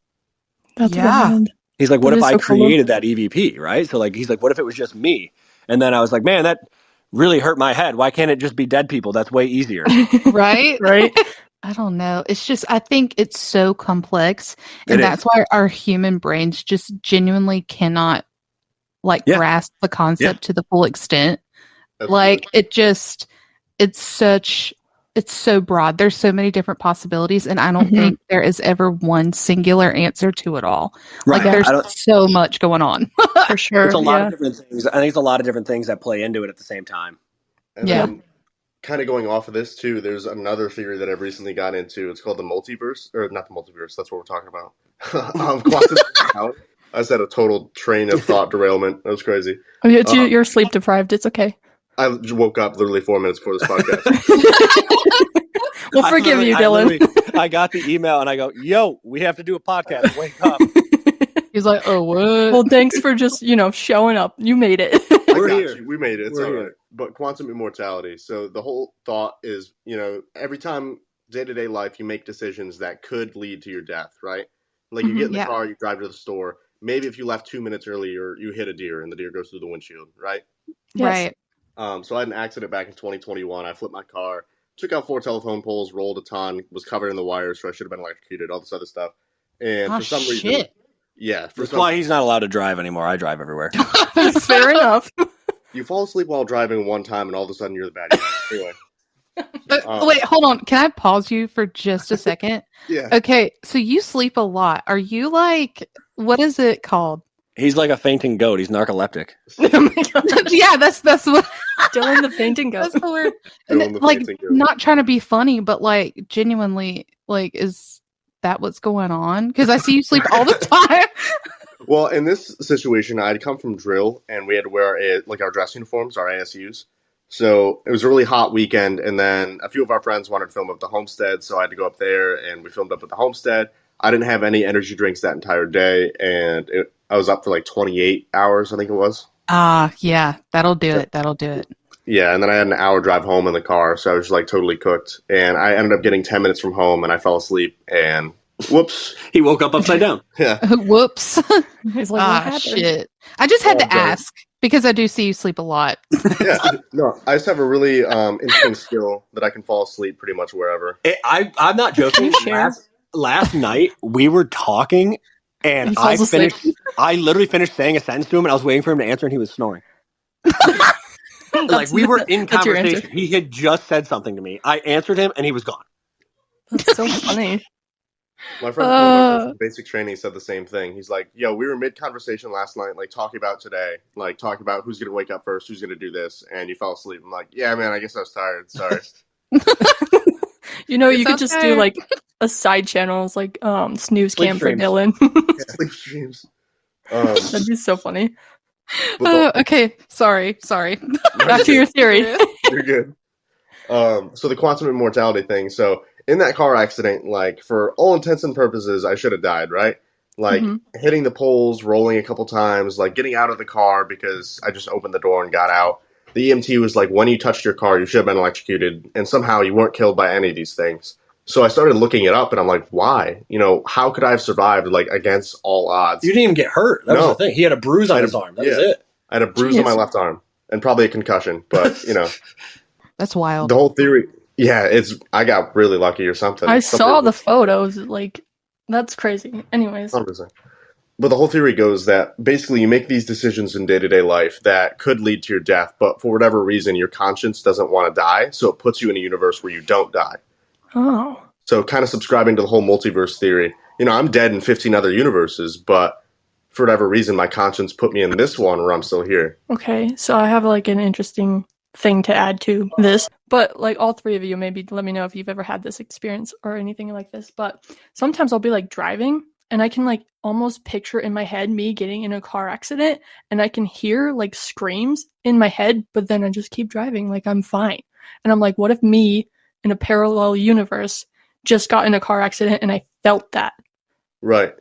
That's Yeah. wild. He's like, what That if is I so cool. created that EVP, right? So like, he's like, what if it was just me? And then I was like, man, that really hurt my head. Why can't it just be dead people? That's way easier. Right? Right? I don't know. It's just, I think it's so complex. And It that's why our human brains just genuinely cannot like Yeah. grasp the concept to the full extent. Absolutely. Like it's so broad. There's so many different possibilities. And I don't Mhm. think there is ever one singular answer to it all. Right. Like I there's don't- so much going on. For sure. It's a lot yeah. of different things. I think it's a lot of different things that play into it at the same time. And Yeah. then, kind of going off of this too, there's another theory that I've recently got into. It's called the multiverse, or not the multiverse. That's what we're talking about. Quantum reality. I said a total train of thought derailment. That was crazy. Oh, yeah, you're sleep deprived. It's okay. I woke up literally 4 minutes before this podcast. We'll forgive you, Dylan. I got the email and I go, yo, we have to do a podcast. Wake up. He's like, oh, what? Well, thanks for just, showing up. You made it. We're I got here. you. We made it. It's We're all here. right. But quantum immortality. So the whole thought is, every time day-to-day life you make decisions that could lead to your death, right? Like you Mhm, get in the yeah. car, you drive to the store. Maybe if you left 2 minutes earlier, you hit a deer and the deer goes through the windshield, right? Yes. Right. So I had an accident back in 2021. I flipped my car, took out 4 telephone poles, rolled a ton, was covered in the wires, so I should have been electrocuted, all this other stuff. And Oh, for some reason, shit. yeah, for That's some, why he's not allowed to drive anymore. I drive everywhere. Fair enough. you fall asleep while driving one time, and all of a sudden you're the bad guy. Anyway, Wait, hold on. Can I pause you for just a second? yeah. Okay, so you sleep a lot. Are you like, what is it called? He's like a fainting goat. He's narcoleptic. Oh my God. Yeah, that's what Dylan the fainting goat. that's the word. Dylan And the like, fainting goat. not trying to be funny, but like genuinely, like, is that what's going on? Because I see you sleep all the time. Well, in this situation, I'd come from drill, and we had to wear our dress uniforms, our ASUs. So it was a really hot weekend, and then a few of our friends wanted to film up the homestead, so I had to go up there, and we filmed up at the homestead. I didn't have any energy drinks that entire day, and I was up for like 28 hours, I think it was. Yeah, that'll do it. That'll do it. Yeah, and then I had an hour drive home in the car, so I was like totally cooked. And I ended up getting 10 minutes from home, and I fell asleep, and whoops. He woke up upside down. Yeah. Whoops. He's like, what happened? Shit. I just had Oh, to ask because I do see you sleep a lot. Yeah. No, I just have a really interesting skill that I can fall asleep pretty much wherever. I'm not joking. Can you share? Last night we were talking and He falls asleep. I literally finished saying a sentence to him and I was waiting for him to answer and he was snoring. Like we were in That's your answer. conversation. He had just said something to me. I answered him and he was gone. That's so funny. My friend from basic training said the same thing. He's like, yo, we were mid-conversation last night, like talking about today, like talking about who's going to wake up first, who's going to do this, and you fell asleep. I'm like, yeah, man, I guess I was tired. Sorry. You could just do okay. like a side channel, like snooze Sleep cam for streams. Dylan. Sleep streams. That'd be so funny. Okay, sorry. Back to your theory. You're good. So the quantum immortality thing. So in that car accident, like for all intents and purposes, I should have died, right? Like hitting the poles, rolling a couple times, like getting out of the car because I just opened the door and got out. The EMT was like, when you touched your car, you should have been electrocuted, and somehow you weren't killed by any of these things. So I started looking it up, and I'm like, why? How could I have survived, like, against all odds? You didn't even get hurt. That was the thing. He had a bruise on his arm. That was it. I had a bruise on my left arm, and probably a concussion, but, That's wild. the whole theory, I got really lucky or something. I Something saw the photos. Like, that's crazy. Anyways. 100%. But the whole theory goes that basically you make these decisions in day-to-day life that could lead to your death, but for whatever reason, your conscience doesn't want to die, so it puts you in a universe where you don't die. Oh. So kind of subscribing to the whole multiverse theory. I'm dead in 15 other universes, but for whatever reason, my conscience put me in this one where I'm still here. Okay. So I have like an interesting thing to add to this. But like all three of you, maybe let me know if you've ever had this experience or anything like this. But sometimes I'll be like driving and I can like almost picture in my head me getting in a car accident, and I can hear like screams in my head, but then I just keep driving like I'm fine. And I'm like, what if me in a parallel universe just got in a car accident and I felt that? Right.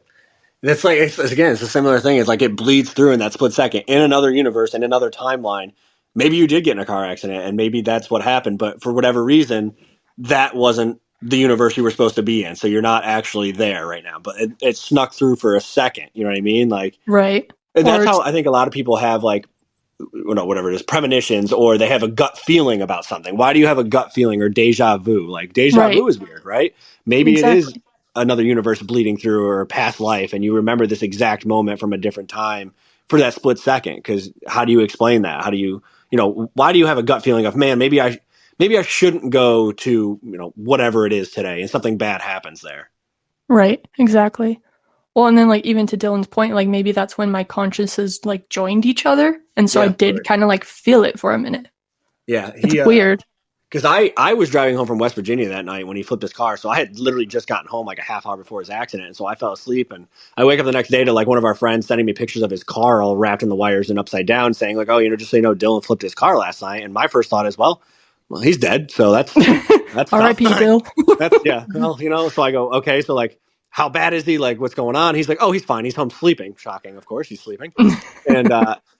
That's like, it's a similar thing. It's like it bleeds through in that split second in another universe, in another timeline. Maybe you did get in a car accident and maybe that's what happened, but for whatever reason, that wasn't the universe you were supposed to be in. So you're not actually there right now, but it snuck through for a second. You know what I mean? Like, Right. and that's Or how I think a lot of people have like, whatever it is, premonitions, or they have a gut feeling about something. Why do you have a gut feeling or deja vu? Like deja vu right. is weird, right? Maybe it is Exactly. another universe bleeding through or a past life, and you remember this exact moment from a different time for that split second. Because how do you explain that? How do you, why do you have a gut feeling of, man, maybe I shouldn't go to, whatever it is today, and something bad happens there. Right. Exactly. Well, and then like even to Dylan's point, like maybe that's when my consciences like joined each other, and so I Yeah, did right. kind of like feel it for a minute. Yeah, It's weird. Because I was driving home from West Virginia that night when he flipped his car. So I had literally just gotten home like a half hour before his accident. And so I fell asleep. And I wake up the next day to like one of our friends sending me pictures of his car all wrapped in the wires and upside down, saying like, oh, just so you know, Dylan flipped his car last night. And my first thought is, well, he's dead. So that's R.I.P. tough. Bill. That's, yeah. Well, so I go, okay, so like, how bad is he? Like, what's going on? He's like, oh, he's fine. He's home sleeping. Shocking, of course, he's sleeping. And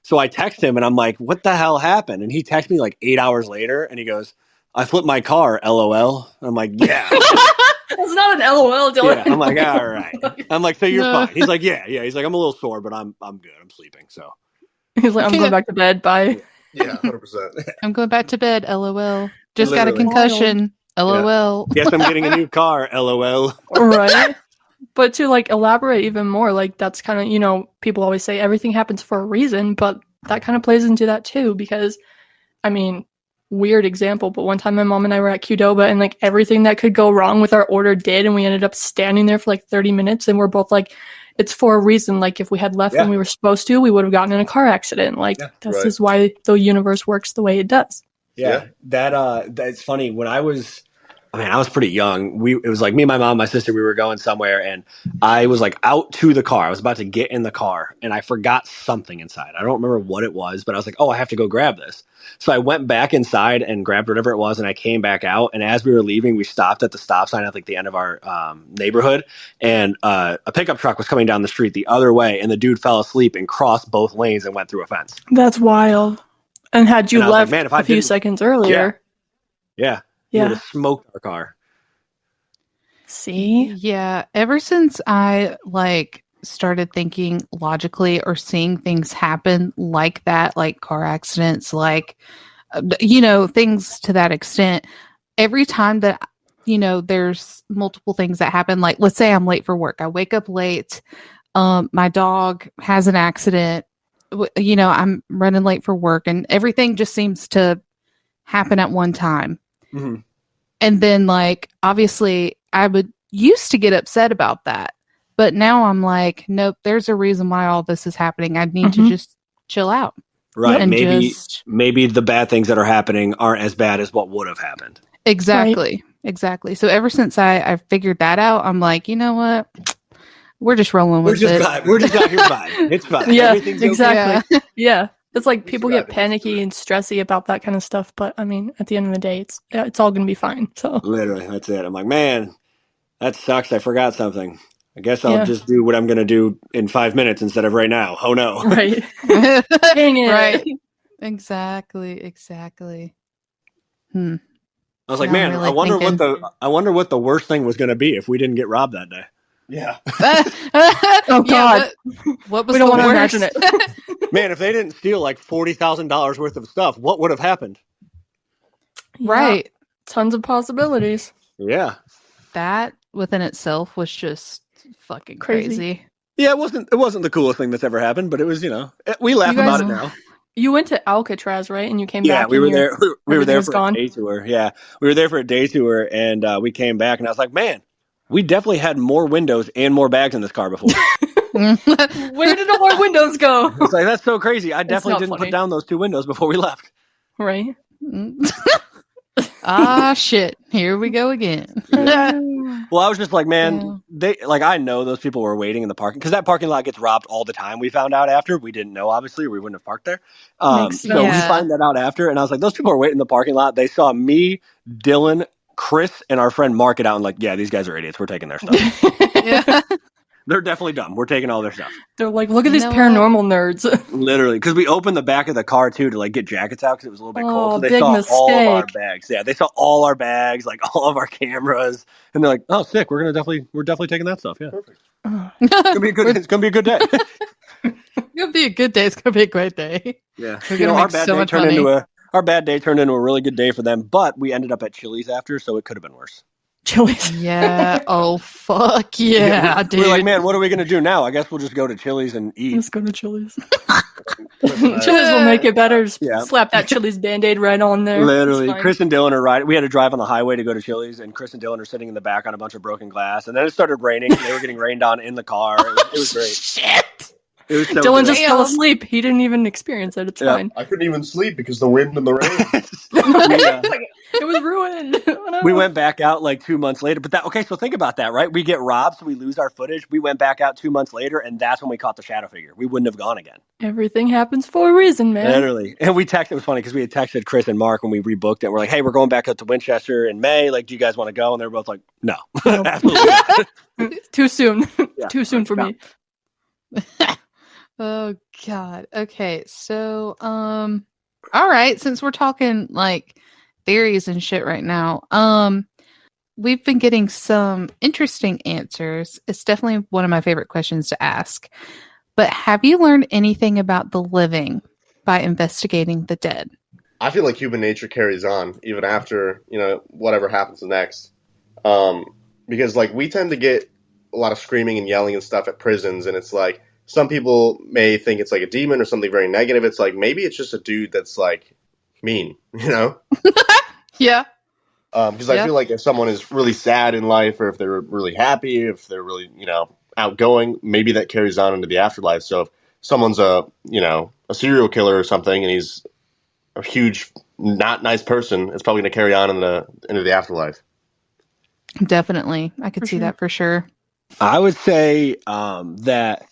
so I text him and I'm like, what the hell happened? And he texted me like 8 hours later and he goes, I flipped my car, LOL. I'm like, yeah. It's not an LOL, Dylan. Yeah. I'm like, all right. I'm like, so you're fine. He's like, yeah. He's like, I'm a little sore, but I'm good. I'm sleeping. So He's like, I'm going back to bed. Bye. Yeah, 100%. I'm going back to bed. LOL. Just got a Literally. concussion. LOL. Yes, I'm getting a new car, LOL. Right. But to like elaborate even more, like that's kind of, people always say everything happens for a reason, but that kind of plays into that too, because I mean, weird example, but one time my mom and I were at Qdoba and like everything that could go wrong with our order did, and we ended up standing there for like 30 minutes and we're both like, it's for a reason. Like if we had left when we were supposed to, we would have gotten in a car accident. Like this is why the universe works the way it does. Yeah. That's funny. When I was pretty young. It was like me, my mom, my sister, we were going somewhere and I was like out to the car. I was about to get in the car and I forgot something inside. I don't remember what it was, but I was like, oh, I have to go grab this. So I went back inside and grabbed whatever it was and I came back out. And as we were leaving, we stopped at the stop sign at like the end of our neighborhood. And a pickup truck was coming down the street the other way. And the dude fell asleep and crossed both lanes and went through a fence. That's wild. And had you left like, man, a few seconds earlier. Yeah. He would have smoked our car. See? Yeah. Ever since I started thinking logically or seeing things happen like that, like car accidents, things to that extent, every time that, there's multiple things that happen, like let's say I'm late for work. I wake up late. My dog has an accident. I'm running late for work and everything just seems to happen at one time. Mm-hmm. And then obviously I would used to get upset about that, but now I'm like, nope, there's a reason why all this is happening. I need to just chill out. Right. And maybe the bad things that are happening aren't as bad as what would have happened. Exactly. Right. Exactly. So ever since I figured that out, I'm like, you know what? We're just rolling with it. We're just out here vibing. It's fine. Yeah, Everything's exactly. Okay. Yeah. It's like people get panicky and stressy about that kind of stuff, but I mean, at the end of the day, it's all going to be fine. So literally, that's it. I'm like, man, that sucks. I forgot something. I guess I'll just do what I'm going to do in 5 minutes instead of right now. Oh no. Right. Dang it. Right. Exactly. I was like, man, really I wonder what the worst thing was going to be if we didn't get robbed that day. Yeah. Oh God. What was we don't want to imagine it. Man, if they didn't steal like $40,000 worth of stuff, what would have happened? Right. Yeah, tons of possibilities. Yeah. That within itself was just fucking crazy. Yeah, it wasn't the coolest thing that's ever happened, but it was, we laugh about it now. You went to Alcatraz, right? And you came back. Yeah, we were there. We were there for a day tour. Yeah, we were there for a day tour, and we came back, and I was like, man, we definitely had more windows and more bags in this car before. Where did all our windows go? It's like, that's so crazy. I definitely didn't put down those 2 windows before we left. Right. Shit. Here we go again. Well, I was just like, man, Yeah. I know those people were waiting in the parking because that parking lot gets robbed all the time. We found out after. We didn't know, obviously, or we wouldn't have parked there. Makes So we sense. find that out after, and I was like, those people are waiting in the parking lot. They saw me, Dylan, Chris, and our friend Mark it out, and like, yeah, these guys are idiots. We're taking their stuff. Yeah. They're definitely dumb. We're taking all their stuff. They're like, look at You these know what? paranormal nerds. Literally, because we opened the back of the car too to like get jackets out because it was a little bit cold. So they big saw all of our mistake. bags. Yeah, they saw all our bags, like all of our cameras, and they're like, "Oh, sick! We're definitely taking that stuff." Yeah, Perfect. it's gonna be a good. It's gonna be a good day. It'll be a good day. It's gonna be a great day. Yeah, We're gonna our make bad so day much turned money. our bad day turned into a really good day for them. But we ended up at Chili's after, so it could have been worse. Chili's. Yeah. Oh fuck yeah, dude. We're like, man, what are we gonna do now? I guess we'll just go to Chili's and eat. Let's go to Chili's. Listen, Chili's will make it better. Yeah. Slap that Chili's Band-Aid right on there. Literally, It's fine. Chris and Dylan are riding. We had to drive on the highway to go to Chili's, and Chris and Dylan are sitting in the back on a bunch of broken glass. And then it started raining. They were getting rained on in the car. It was great. Shit. It was so Dylan good. just fell Damn. asleep. He didn't even experience it. It's Yeah. fine. I couldn't even sleep because the wind and the rain. It was ruined. Oh, no. We went back out like 2 months later. But so think about that, right? We get robbed, so we lose our footage. We went back out 2 months later, and that's when we caught the shadow figure. We wouldn't have gone again. Everything happens for a reason, man. Literally. And we texted, it was funny because we had texted Chris and Mark when we rebooked it. We're like, hey, we're going back up to Winchester in May. Like, do you guys want to go? And they were both like, no. Nope. Absolutely not. Too soon. Yeah. Too soon for No. me. Oh god. Okay. So all right, since we're talking like theories and shit right now, we've been getting some interesting answers. It's definitely one of my favorite questions to ask. But have you learned anything about the living by investigating the dead? I feel like human nature carries on even after, whatever happens next. Because like we tend to get a lot of screaming and yelling and stuff at prisons, and it's like some people may think it's like a demon or something very negative. It's like maybe it's just a dude that's like mean, Yeah. Because I feel like if someone is really sad in life, or if they're really happy, if they're really, outgoing, maybe that carries on into the afterlife. So if someone's a serial killer or something, and he's a huge, not nice person, it's probably going to carry on into the afterlife. Definitely. I could For see sure. that for sure. I would say that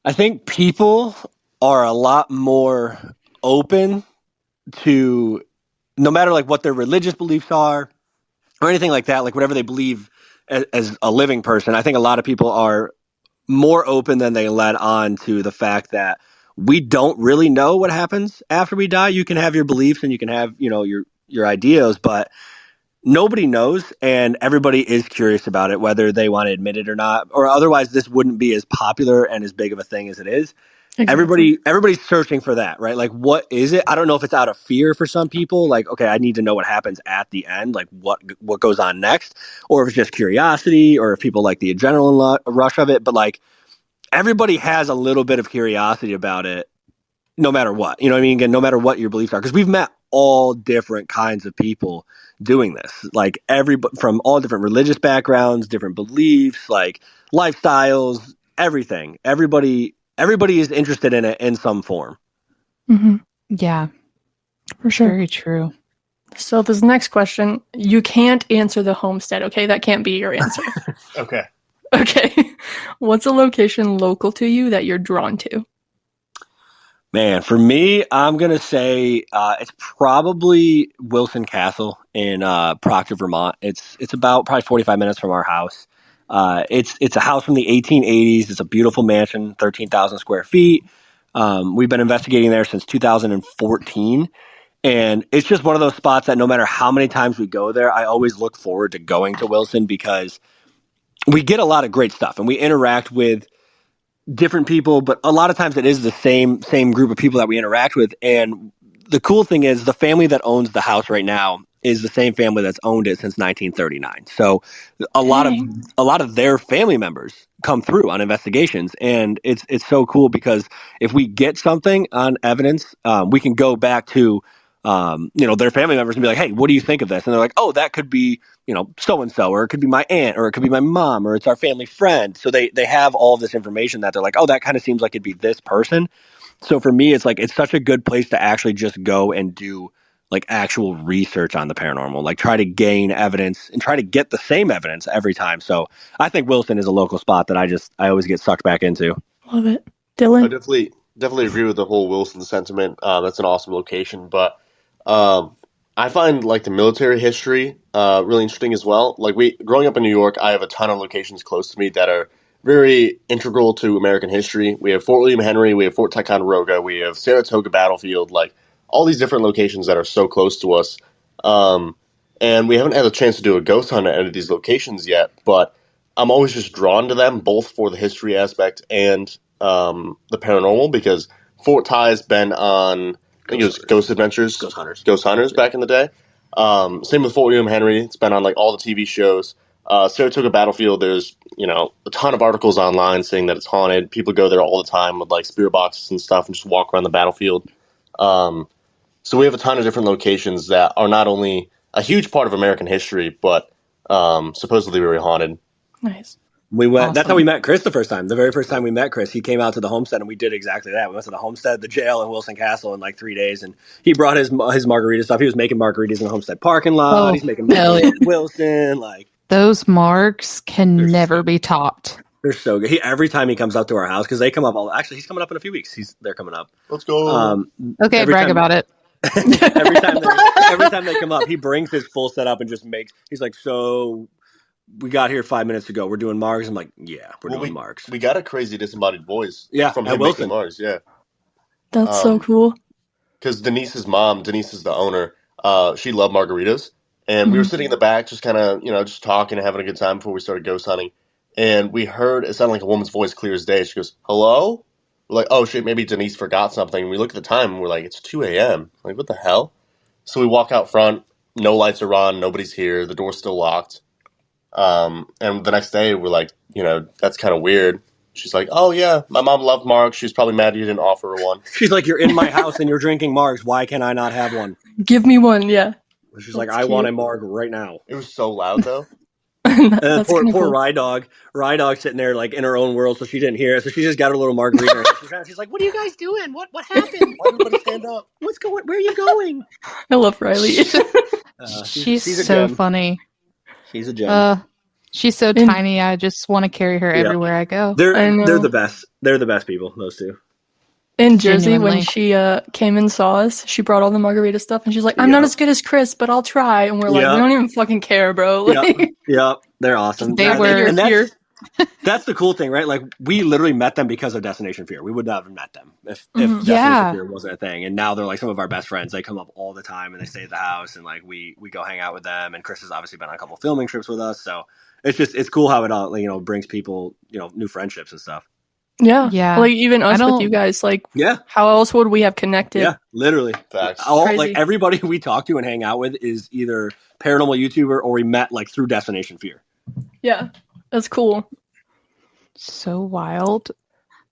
I think people are a lot more open to, no matter like what their religious beliefs are or anything like that, like whatever they believe as a living person. I think a lot of people are more open than they let on to the fact that we don't really know what happens after we die. You can have your beliefs and you can have, your ideas, but nobody knows, and everybody is curious about it, whether they want to admit it or not, or otherwise this wouldn't be as popular and as big of a thing as it is. Exactly. Everybody's searching for that, right? Like, what is it? I don't know if it's out of fear for some people, like, okay, I need to know what happens at the end, like what goes on next, or if it's just curiosity, or if people like the adrenaline rush of it. But like, everybody has a little bit of curiosity about it, no matter what. You know what I mean? Again, no matter what your beliefs are, because we've met all different kinds of people doing this, like from all different religious backgrounds, different beliefs, like lifestyles, everything. Everybody is interested in it in some form. Mm-hmm. Yeah. For sure. Very true. So this next question, you can't answer the homestead, okay? That can't be your answer. Okay. Okay. What's a location local to you that you're drawn to? Man, for me, I'm gonna say it's probably Wilson Castle in Proctor, Vermont. It's about probably 45 minutes from our house. It's a house from the 1880s. It's a beautiful mansion, 13,000 square feet. We've been investigating there since 2014, and it's just one of those spots that no matter how many times we go there, I always look forward to going to Wilson because we get a lot of great stuff and we interact with different people, but a lot of times it is the same group of people that we interact with. And the cool thing is the family that owns the house right now is the same family that's owned it since 1939. So a lot of their family members come through on investigations, and it's so cool because if we get something on evidence, we can go back to their family members and be like, hey, what do you think of this? And they're like, oh, that could be, so-and-so, or it could be my aunt, or it could be my mom, or it's our family friend. So they have all this information that they're like, oh, that kind of seems like it'd be this person. So for me, it's like, it's such a good place to actually just go and do like actual research on the paranormal, like try to gain evidence and try to get the same evidence every time. So I think Wilson is a local spot that I always get sucked back into. Love it. I Dylan? definitely agree with the whole Wilson sentiment. That's an awesome location, but I find like the military history really interesting as well. Like growing up in New York, I have a ton of locations close to me that are very integral to American history. We have Fort William Henry, we have Fort Ticonderoga, we have Saratoga Battlefield, like all these different locations that are so close to us. And we haven't had a chance to do a ghost hunt at any of these locations yet, but I'm always just drawn to them, both for the history aspect and the paranormal, because Fort Ty's been on, I think it was Ghost Adventures, Ghost Hunters back in the day. Same with Fort William Henry. It's been on like all the TV shows. Saratoga Battlefield, there's a ton of articles online saying that it's haunted. People go there all the time with like spirit boxes and stuff and just walk around the battlefield. So we have a ton of different locations that are not only a huge part of American history, but supposedly very haunted. Nice. We went. Awesome. That's how we met Chris the first time. The very first time we met Chris, he came out to the homestead, and we did exactly that. We went to the homestead, the jail, and Wilson Castle in like 3 days, and he brought his margarita stuff. He was making margaritas in the homestead parking lot. Oh, He's making hell margaritas in Wilson. Like Those marks can never be topped. they're so good. Every time he comes up to our house, because they come up. Actually, he's coming up in a few weeks. They're coming up. Let's go. Okay, brag about it. every time they come up, he brings his full setup and just makes. He's like, so. We got here 5 minutes ago. We're doing margs. I'm like, yeah, we're doing margs. We got a crazy disembodied voice. Yeah, from at him Wilson. making margs. Yeah, That's so cool. because Denise's mom, Denise is the owner. She loved margaritas, and we were sitting in the back, just kind of just talking and having a good time before we started ghost hunting. And we heard it sounded like a woman's voice, clear as day. She goes, "Hello." We're like, "Oh shit, maybe Denise forgot something." And we look at the time, and we're like, "It's 2 a.m." Like, what the hell? So we walk out front. No lights are on. Nobody's here. The door's still locked. And the next day we're like, that's kind of weird. She's like, oh yeah, my mom loved margs. She's probably mad you didn't offer her one. She's like, you're in my house and you're drinking margs. Why can I not have one? Give me one, yeah. She's like, I want a marg right now. It was so loud though. And poor Rye Dog sitting there like in her own world, so she didn't hear it. So she just got her little margarita. She's like, what are you guys doing? What happened? Why everybody stand up? What's going? Where are you going? I love Riley. She's so funny. She's a gem. She's so tiny. I just want to carry her everywhere I go. They're the best. They're the best people. Those two. In Jersey, Genuinely. when she came and saw us, she brought all the margarita stuff, and she's like, "I'm not as good as Chris, but I'll try." And we're like, "We don't even fucking care, bro." Like, Yep, they're awesome. They were here. That's the cool thing, right? Like we literally met them because of Destination Fear. We would not have met them if Destination Fear wasn't a thing. And now they're like some of our best friends. They come up all the time and they stay at the house, and like we go hang out with them. And Chris has obviously been on a couple filming trips with us, so it's cool how it all brings people new friendships and stuff. Yeah. Like even us with you guys, like how else would we have connected? Yeah, literally. Facts. Like everybody we talk to and hang out with is either paranormal YouTuber or we met like through Destination Fear. Yeah. That's cool. So wild.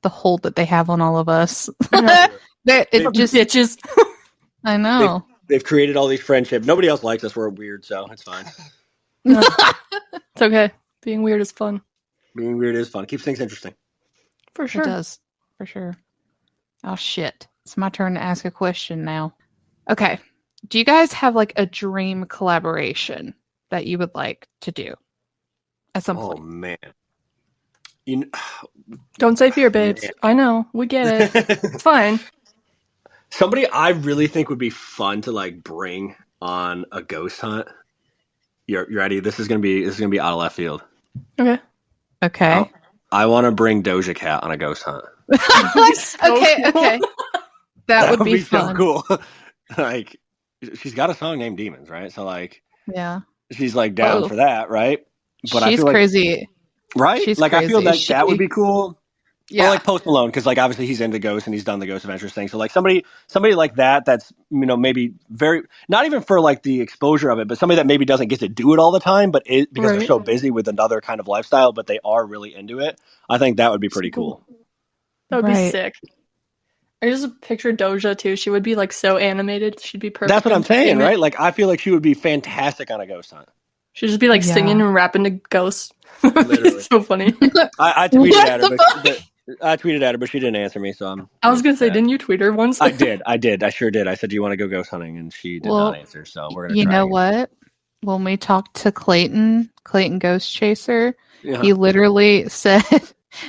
The hold that they have on all of us. It just bitches. I know. They've created all these friendships. Nobody else likes us. We're weird, so it's fine. It's okay. Being weird is fun. Being weird is fun. It keeps things interesting. For sure. It does. For sure. Oh shit. It's my turn to ask a question now. Okay. Do you guys have like a dream collaboration that you would like to do at some point? Oh man. Don't say fear, babes. Man. I know. We get it. It's fine. Somebody I really think would be fun to like bring on a ghost hunt. You're ready? This is gonna be out of left field. Okay. I want to bring Doja Cat on a ghost hunt. Okay. That would be fun. So cool. Like she's got a song named Demons, right? So like she's like down for that, right? But she's crazy. Right? She's like crazy. I feel like that would be cool. Yeah. Or like Post Malone, because like obviously he's into ghosts and he's done the Ghost Adventures thing. So like somebody like that's maybe very not even for like the exposure of it, but somebody that maybe doesn't get to do it all the time, but because they're so busy with another kind of lifestyle, but they are really into it. I think that would be pretty cool. That would be sick. I just picture Doja too. She would be like so animated. She'd be perfect. That's what I'm saying, right? Like I feel like she would be fantastic on a ghost hunt. She'd just be like singing and rapping to ghosts. Literally. So funny. I tweeted at her. I tweeted at her, but she didn't answer me, so I'm. I was gonna say, sad. didn't you tweet her once? I did. I sure did. I said, "Do you want to go ghost hunting?" And she did Well, not answer. So we're gonna. You try know again. what? When we talked to Clayton Ghost Chaser, Yeah. he literally said,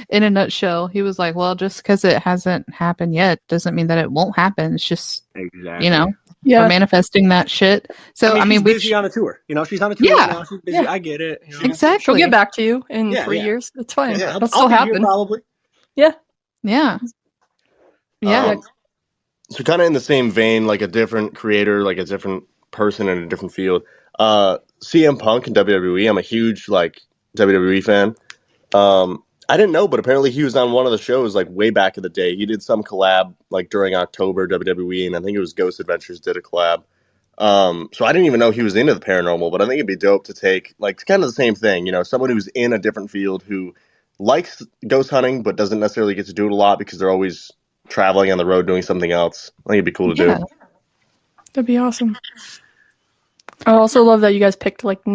in a nutshell, he was like, "Well, just because it hasn't happened yet doesn't mean that it won't happen. It's just, Exactly. you know, Yeah. we're manifesting that shit." So I mean, she's busy on a tour. You know, she's on a tour Yeah. now. She's busy. Yeah. I get it. You know? exactly. She'll get back to you in Yeah, 3 yeah. years. It's fine. Yeah, It'll still be here happen. probably. Yeah. Yeah. So kind of in the same vein, like a different creator, like a different person in a different field. CM Punk and WWE. I'm a huge like WWE fan. I didn't know, but apparently he was on one of the shows like way back in the day. He did some collab like during October WWE, and I think it was Ghost Adventures did a collab. So I didn't even know he was into the paranormal, but I think it'd be dope to take like kind of the same thing, you know, someone who's in a different field who likes ghost hunting but doesn't necessarily get to do it a lot because they're always traveling on the road doing something else. I think it'd be cool to Yeah. do. That'd be awesome. I also love that you guys picked like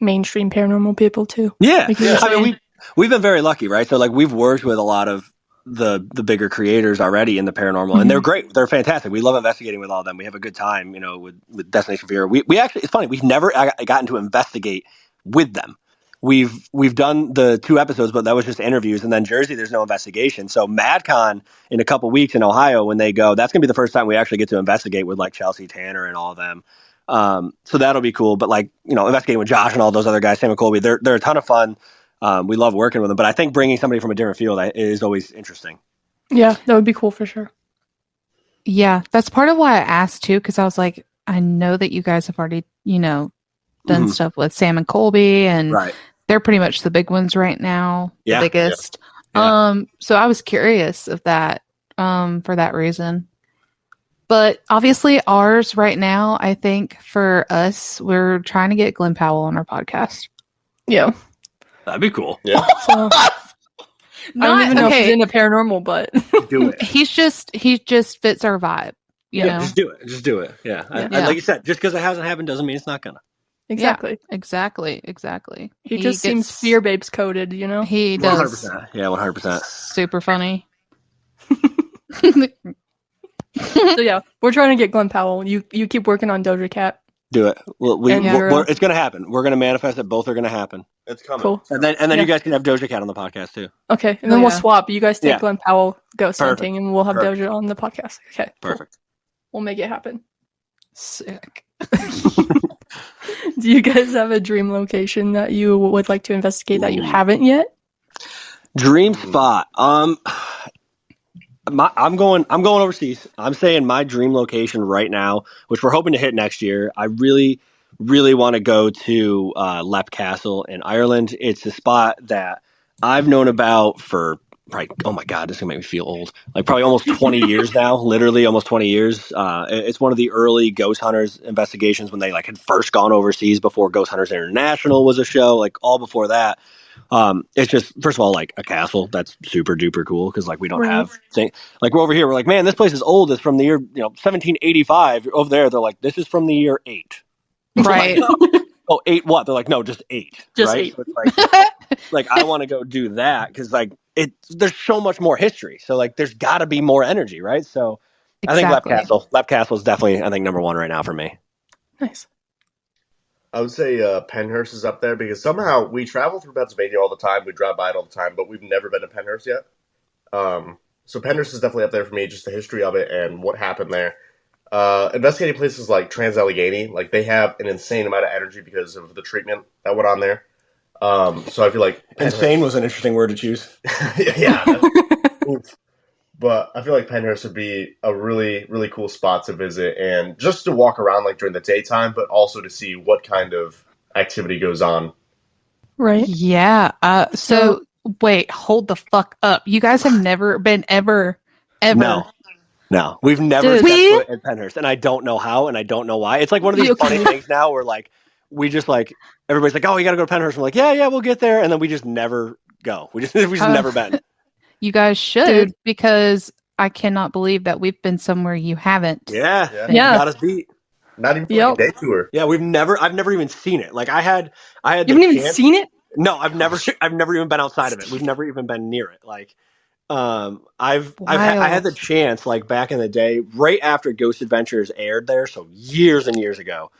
mainstream paranormal people too. Yeah. Like you were I mean, saying. we've been very lucky, right? So like we've worked with a lot of the bigger creators already in the paranormal, and they're great. They're fantastic. We love investigating with all of them. We have a good time, you know, with Destination Fear. We actually, it's funny, we've never gotten to investigate with them. We've done the 2 episodes, but that was just interviews. And then Jersey, there's no investigation. So MadCon in a couple weeks in Ohio, when they go, that's gonna be the first time we actually get to investigate with like Chelsea Tanner and all of them. So that'll be cool. But like, you know, investigating with Josh and all those other guys, Sam and Colby, they're a ton of fun. We love working with them, but I think bringing somebody from a different field is always interesting. Yeah, that would be cool for sure. Yeah, that's part of why I asked too, because I was like, I know that you guys have already, you know, done stuff with Sam and Colby, and Right. they're pretty much the big ones right now, Yeah. the biggest. Yeah. So I was curious of that, for that reason. But obviously, ours right now, I think for us, we're trying to get Glenn Powell on our podcast. Yeah. That'd be cool. Yeah. So I don't even know if he's into paranormal, but Do it. he just fits our vibe, you know. Just do it. Just do it. Yeah. Yeah. Like you said, just because it hasn't happened doesn't mean it's not gonna. exactly. Exactly. He just seems fear babes coded, you know? He does. 100%. Yeah, 100%. Super funny. So yeah, we're trying to get Glenn Powell. You keep working on Doja Cat. Do it. Well, And it's gonna happen. We're gonna manifest it. Both are gonna happen. It's coming. Cool. And then Yeah. you guys can have Doja Cat on the podcast too. Okay, and then we'll swap. You guys take Yeah. Glenn Powell ghost Perfect. hunting, and we'll have Perfect. Doja on the podcast. Okay, cool. Perfect. We'll make it happen. Sick. Do you guys have a dream location that you would like to investigate that you haven't yet? Dream spot. I'm going overseas. I'm saying my dream location right now, which we're hoping to hit next year. I really, really want to go to Leap Castle in Ireland. It's a spot that I've known about for probably, oh my God, this is gonna make me feel old. Like probably almost 20 years now, literally almost 20 years. It's one of the early Ghost Hunters investigations when they like had first gone overseas before Ghost Hunters International was a show, like all before that. It's just, first of all, like a castle that's super duper cool because like we don't have things like we're over here. We're like, man, this place is old. It's from the year 1785. Over there, they're like, this is from the year 8. Right. Oh, 8 what? They're like, no, just 8. Just right? 8. So it's like I want to go do that because like there's so much more history. So like there's got to be more energy, right? So I think Lap Castle is definitely, I think, number 1 right now for me. Nice. I would say Penhurst is up there because somehow we travel through Pennsylvania all the time. We drive by it all the time, but we've never been to Penhurst yet. So Penhurst is definitely up there for me, just the history of it and what happened there. Investigating places like Trans-Allegheny, like they have an insane amount of energy because of the treatment that went on there. So I feel like Insane was an interesting word to choose. yeah. Oof. But I feel like Penhurst would be a really, really cool spot to visit and just to walk around like during the daytime, but also to see what kind of activity goes on. Right. Yeah. So wait, hold the fuck up. You guys have never been ever. No, we've never Dude, stepped foot in Penhurst, and I don't know how, and I don't know why. It's like one of these funny things now where like we just like everybody's like, oh, you got to go to Penhurst. We're like, yeah, we'll get there, and then we just never go. We just never been. You guys should because I cannot believe that we've been somewhere you haven't. Yeah. Yeah. You got us beat. Not even like a day tour. Yeah, I've never even seen it. Like I had. You haven't even seen it? No, I've never even been outside of it. We've never even been near it. Like, I had the chance, like back in the day, right after Ghost Adventures aired there, so years and years ago,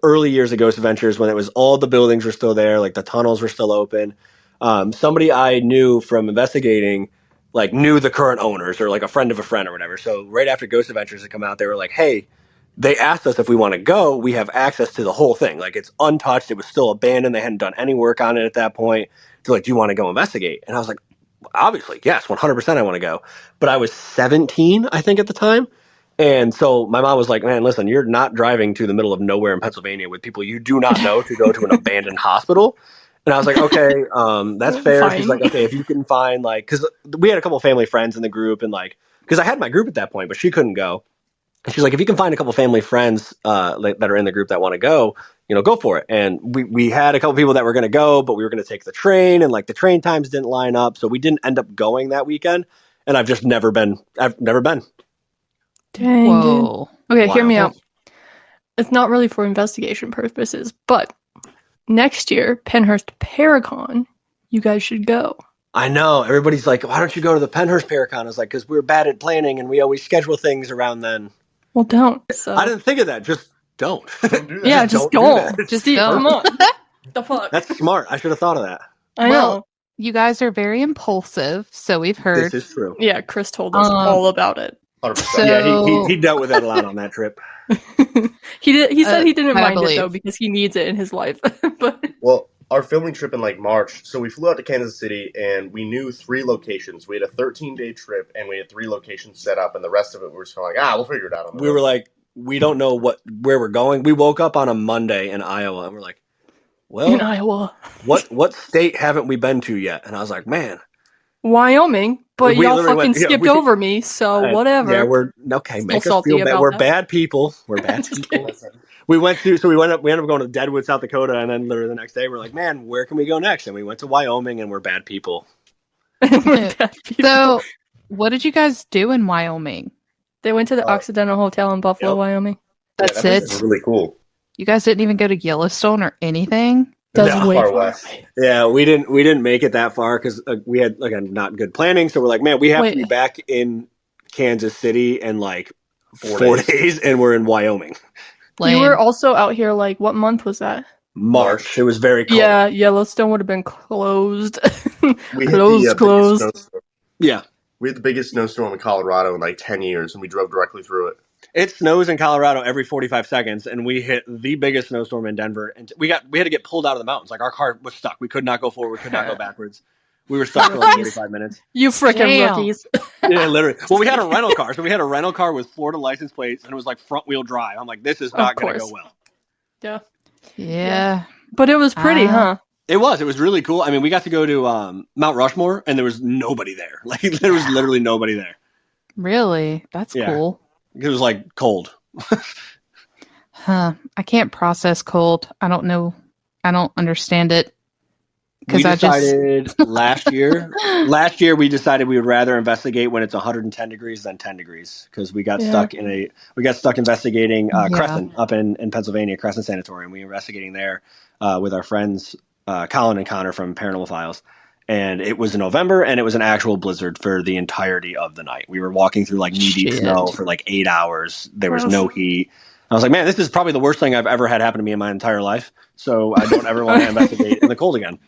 early years of Ghost Adventures, when it was all the buildings were still there, like the tunnels were still open. Somebody I knew from investigating, like knew the current owners or like a friend of a friend or whatever. So right after Ghost Adventures had come out, they were like, "Hey, they asked us if we want to go. We have access to the whole thing. Like it's untouched. It was still abandoned. They hadn't done any work on it at that point. They're like, do you want to go investigate?" And I was like, obviously, yes, 100% I want to go. But I was 17, I think, at the time. And so my mom was like, man, listen, you're not driving to the middle of nowhere in Pennsylvania with people you do not know to go to an abandoned hospital. And I was like, okay, that's fair. Fine. She's like, okay, if you can find like, because we had a couple of family friends in the group and like, because I had my group at that point, but she couldn't go. And she's like, if you can find a couple of family friends like, that are in the group that want to go, go for it. And we had a couple people that were going to go, but we were going to take the train and like the train times didn't line up. So we didn't end up going that weekend. And I've never been. Dang. Whoa. Dude. Okay, hear Wow. me out. It's not really for investigation purposes, but next year, Penhurst Paracon, you guys should go. I know. Everybody's like, why don't you go to the Penhurst Paracon? I was like, because we're bad at planning and we always schedule things around then. Well, don't. So. I didn't think of that. Just don't. Don't do that. Yeah, just don't do don't. that. Just don't. come on. The fuck? That's smart. I should have thought of that. I Well, know. you guys are very impulsive, so we've heard. This is true. Yeah, Chris told us all about it. 100%. So- Yeah, he dealt with that a lot on that trip. He said he didn't I mind it believe. though because he needs it in his life. But Well, our filming trip in like March, so we flew out to Kansas City and we knew 3 locations. We had a 13-day trip and we had 3 locations set up, and the rest of it we were just like, we'll figure it out on the We road. were like, we don't know where we're going. We woke up on a Monday in Iowa and we're like, well, in Iowa, what state haven't we been to yet? And I was like, man, Wyoming, but We y'all literally fucking went- yeah, skipped we- over me, so whatever. Yeah, we're okay. Still Make us salty feel bad. about We're that. bad people. We're bad Just people. kidding. We ended up going to Deadwood, South Dakota, and then literally the next day we're like, man, where can we go next? And we went to Wyoming, and we're bad people. We're bad people. So, what did you guys do in Wyoming? They went to the Occidental Hotel in Buffalo, Yep. Wyoming. That's that place it? is really cool. You guys didn't even go to Yellowstone or anything? That's No, way far far west. away. Yeah, we didn't make it that far because we had not good planning. So we're like, man, we have to be back in Kansas City in like 4 days, and we're in Wyoming. You were also out here like what month was that? March. It was very cold. Yeah, Yellowstone would have been closed. We hit Closed. the biggest snowstorm. Yeah. We had the biggest snowstorm in Colorado in like 10 years, and we drove directly through it. It snows in Colorado every 45 seconds, and we hit the biggest snowstorm in Denver. And we had to get pulled out of the mountains. Like our car was stuck. We could not go forward. We could not go backwards. We were stuck for like 45 minutes. You freaking Damn. rookies. Yeah, literally. Well, we had a rental car. So we had a rental car with Florida license plates, and it was like front wheel drive. I'm like, this is not going to go well. Yeah. Yeah. But it was pretty, huh? It was really cool. I mean, we got to go to Mount Rushmore, and there was nobody there. Like there was literally nobody there. Really? That's Yeah. cool. It was like cold. Huh. I can't process cold. I don't know. I don't understand it. We Because I just. decided last year we decided we would rather investigate when it's 110 degrees than 10 degrees because we got stuck investigating Crescent up in Pennsylvania, Crescent Sanatorium. We were investigating there with our friends Colin and Connor from Paranormal Files. And it was in November, and it was an actual blizzard for the entirety of the night. We were walking through like knee-deep snow for like 8 hours. There was no heat. I was like, man, this is probably the worst thing I've ever had happen to me in my entire life. So I don't ever want to investigate in the cold again.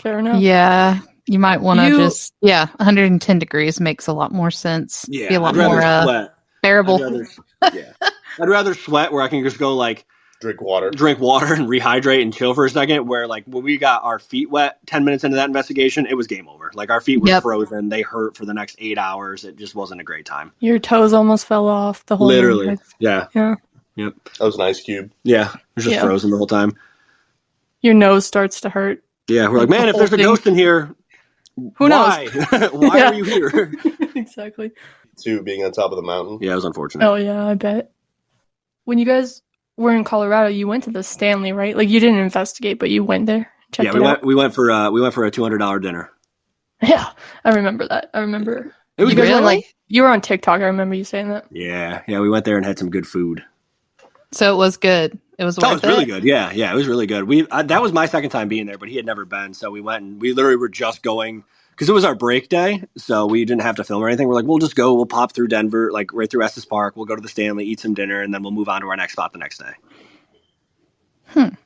Fair enough. Yeah. You might want to 110 degrees makes a lot more sense. Yeah, Be a lot I'd rather more sweat. bearable. I'd rather sweat where I can just go like Drink water and rehydrate and chill for a second. Where like when we got our feet wet 10 minutes into that investigation, it was game over. Like our feet were frozen. They hurt for the next 8 hours. It just wasn't a great time. Your toes almost fell off the whole Literally. night. Yeah. Yeah. Yep. That was an ice cube. Yeah. It was just frozen the whole time. Your nose starts to hurt. Yeah. We're like, man, if there's a ghost in here, who knows? Why are you here? Exactly. Too, being on top of the mountain. Yeah, it was unfortunate. Oh yeah, I bet. When you guys were in Colorado, you went to the Stanley, right? Like you didn't investigate, but you went there. Checked it out. We went for a $200 dinner. Yeah, I remember that. I remember. It was you guys good. went, like you were on TikTok. I remember you saying that. Yeah. We went there and had some good food. So it was good. It was That worth was really it. good. Yeah, it was really good. That was my second time being there, but he had never been, so we went and we literally were just going because it was our break day, so we didn't have to film or anything. We're like, we'll just go. We'll pop through Denver, like right through Estes Park. We'll go to the Stanley, eat some dinner, and then we'll move on to our next spot the next day. And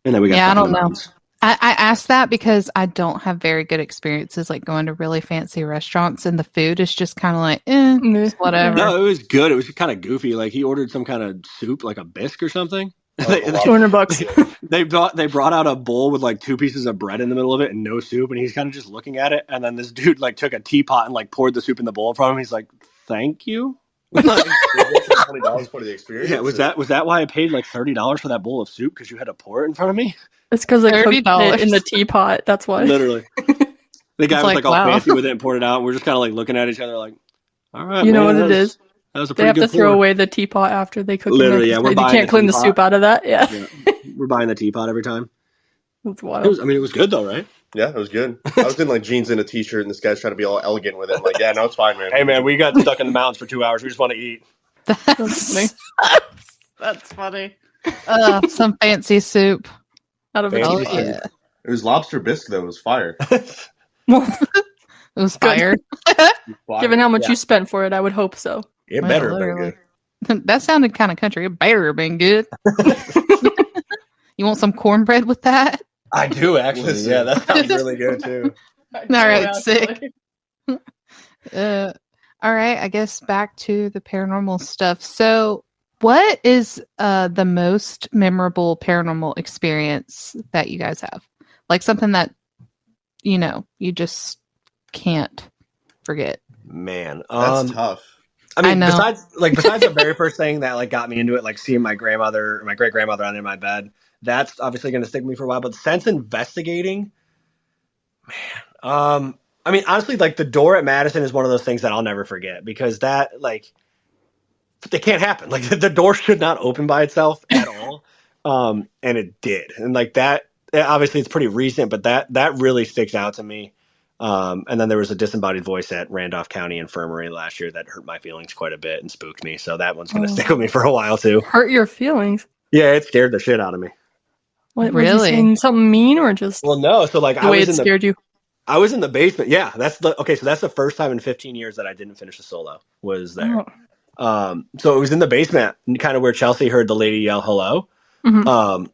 then we got Yeah, I stuck in don't the know. mountains. I asked that because I don't have very good experiences like going to really fancy restaurants, and the food is just kind of like, it's whatever. No, it was good. It was kind of goofy. Like he ordered some kind of soup, like a bisque or something. $200. They brought out a bowl with like 2 pieces of bread in the middle of it and no soup, and he's kind of just looking at it. And then this dude like took a teapot and like poured the soup in the bowl in front of him. He's like, "Thank you." $20 for the experience. Yeah, was that why I paid like $30 for that bowl of soup because you had to pour it in front of me? It's because they cooked $30 it in the teapot. That's why. Literally, the guy It's was like, like all wow. fancy with it and poured it out. And we're just kind of like looking at each other like, "All right, You know man, what it is? That was a They pretty have good to throw pour." away the teapot after they cook Literally, it. yeah, we're You buying can't the clean the teapot. soup out of that. Yeah. We're buying the teapot every time. That's It wild. was good though, right? Yeah, it was good. I was in like jeans and a t-shirt, and this guy's trying to be all elegant with it. I'm like, yeah, no, it's fine, man. Hey man, we got stuck in the mountains for 2 hours. We just want to eat. That's funny. That's funny. Some fancy soup. Out of a Fancy teapot. soup. It was lobster bisque though. It was fire. It was fire. Given how much you spent for it, I would hope so. It Well, better have been literally. good. That sounded kind of country. It better have been good. You want some cornbread with that? I do actually. Listen. Yeah, that sounds really good too. All right, sick. All right, I guess back to the paranormal stuff. So, what is the most memorable paranormal experience that you guys have? Like something that you just can't forget. Man, That's tough. I mean, I know. besides the very first thing that like got me into it, like seeing my great grandmother under my bed, that's obviously going to stick with me for a while. But since investigating, man, I mean, honestly, like the door at Madison is one of those things that I'll never forget because that like it can't happen. Like the door should not open by itself at all, and it did, and like that. Obviously, it's pretty recent, but that really sticks out to me. And then there was a disembodied voice at Randolph County Infirmary last year that hurt my feelings quite a bit and spooked me. So that one's going to stick with me for a while too. Hurt your feelings. Yeah, it scared the shit out of me. What, Really? Was he saying something mean or just Well, no. So like the way it scared you? I was in the basement. Yeah, so that's the first time in 15 years that I didn't finish a solo was there. Oh. So it was in the basement, kind of where Chelsea heard the lady yell hello. Mhm.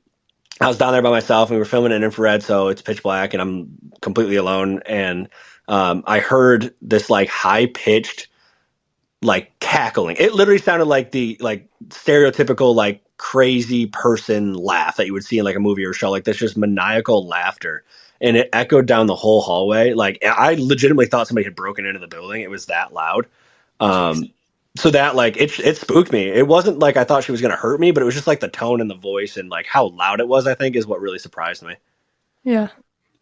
I was down there by myself and we were filming in infrared, so it's pitch black and I'm completely alone. And I heard this like high pitched like cackling. It literally sounded like the like stereotypical like crazy person laugh that you would see in like a movie or show, like this just maniacal laughter. And it echoed down the whole hallway. Like I legitimately thought somebody had broken into the building. It was that loud. So that like it spooked me. It wasn't like I thought she was going to hurt me, but it was just like the tone and the voice and like how loud it was, I think, is what really surprised me. Yeah,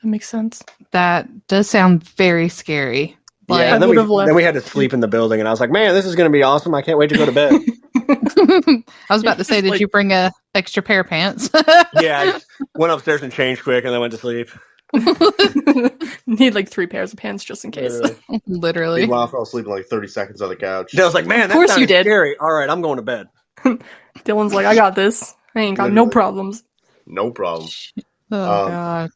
that makes sense. That does sound very scary. Like, Yeah, and would've left. then we had to sleep in the building, and I was like, man, this is going to be awesome. I can't wait to go to bed. I was about to say, Just did like- you bring a extra pair of pants? Yeah, I just went upstairs and changed quick, and then went to sleep. Need like 3 pairs of pants just in case. Literally. Literally. Meanwhile, I fell asleep in like 30 seconds on the couch. I was like, man, that course you sounded did. scary. All right, I'm going to bed. Dylan's like, I got this. I ain't got no Literally. problems. No problem. Oh God.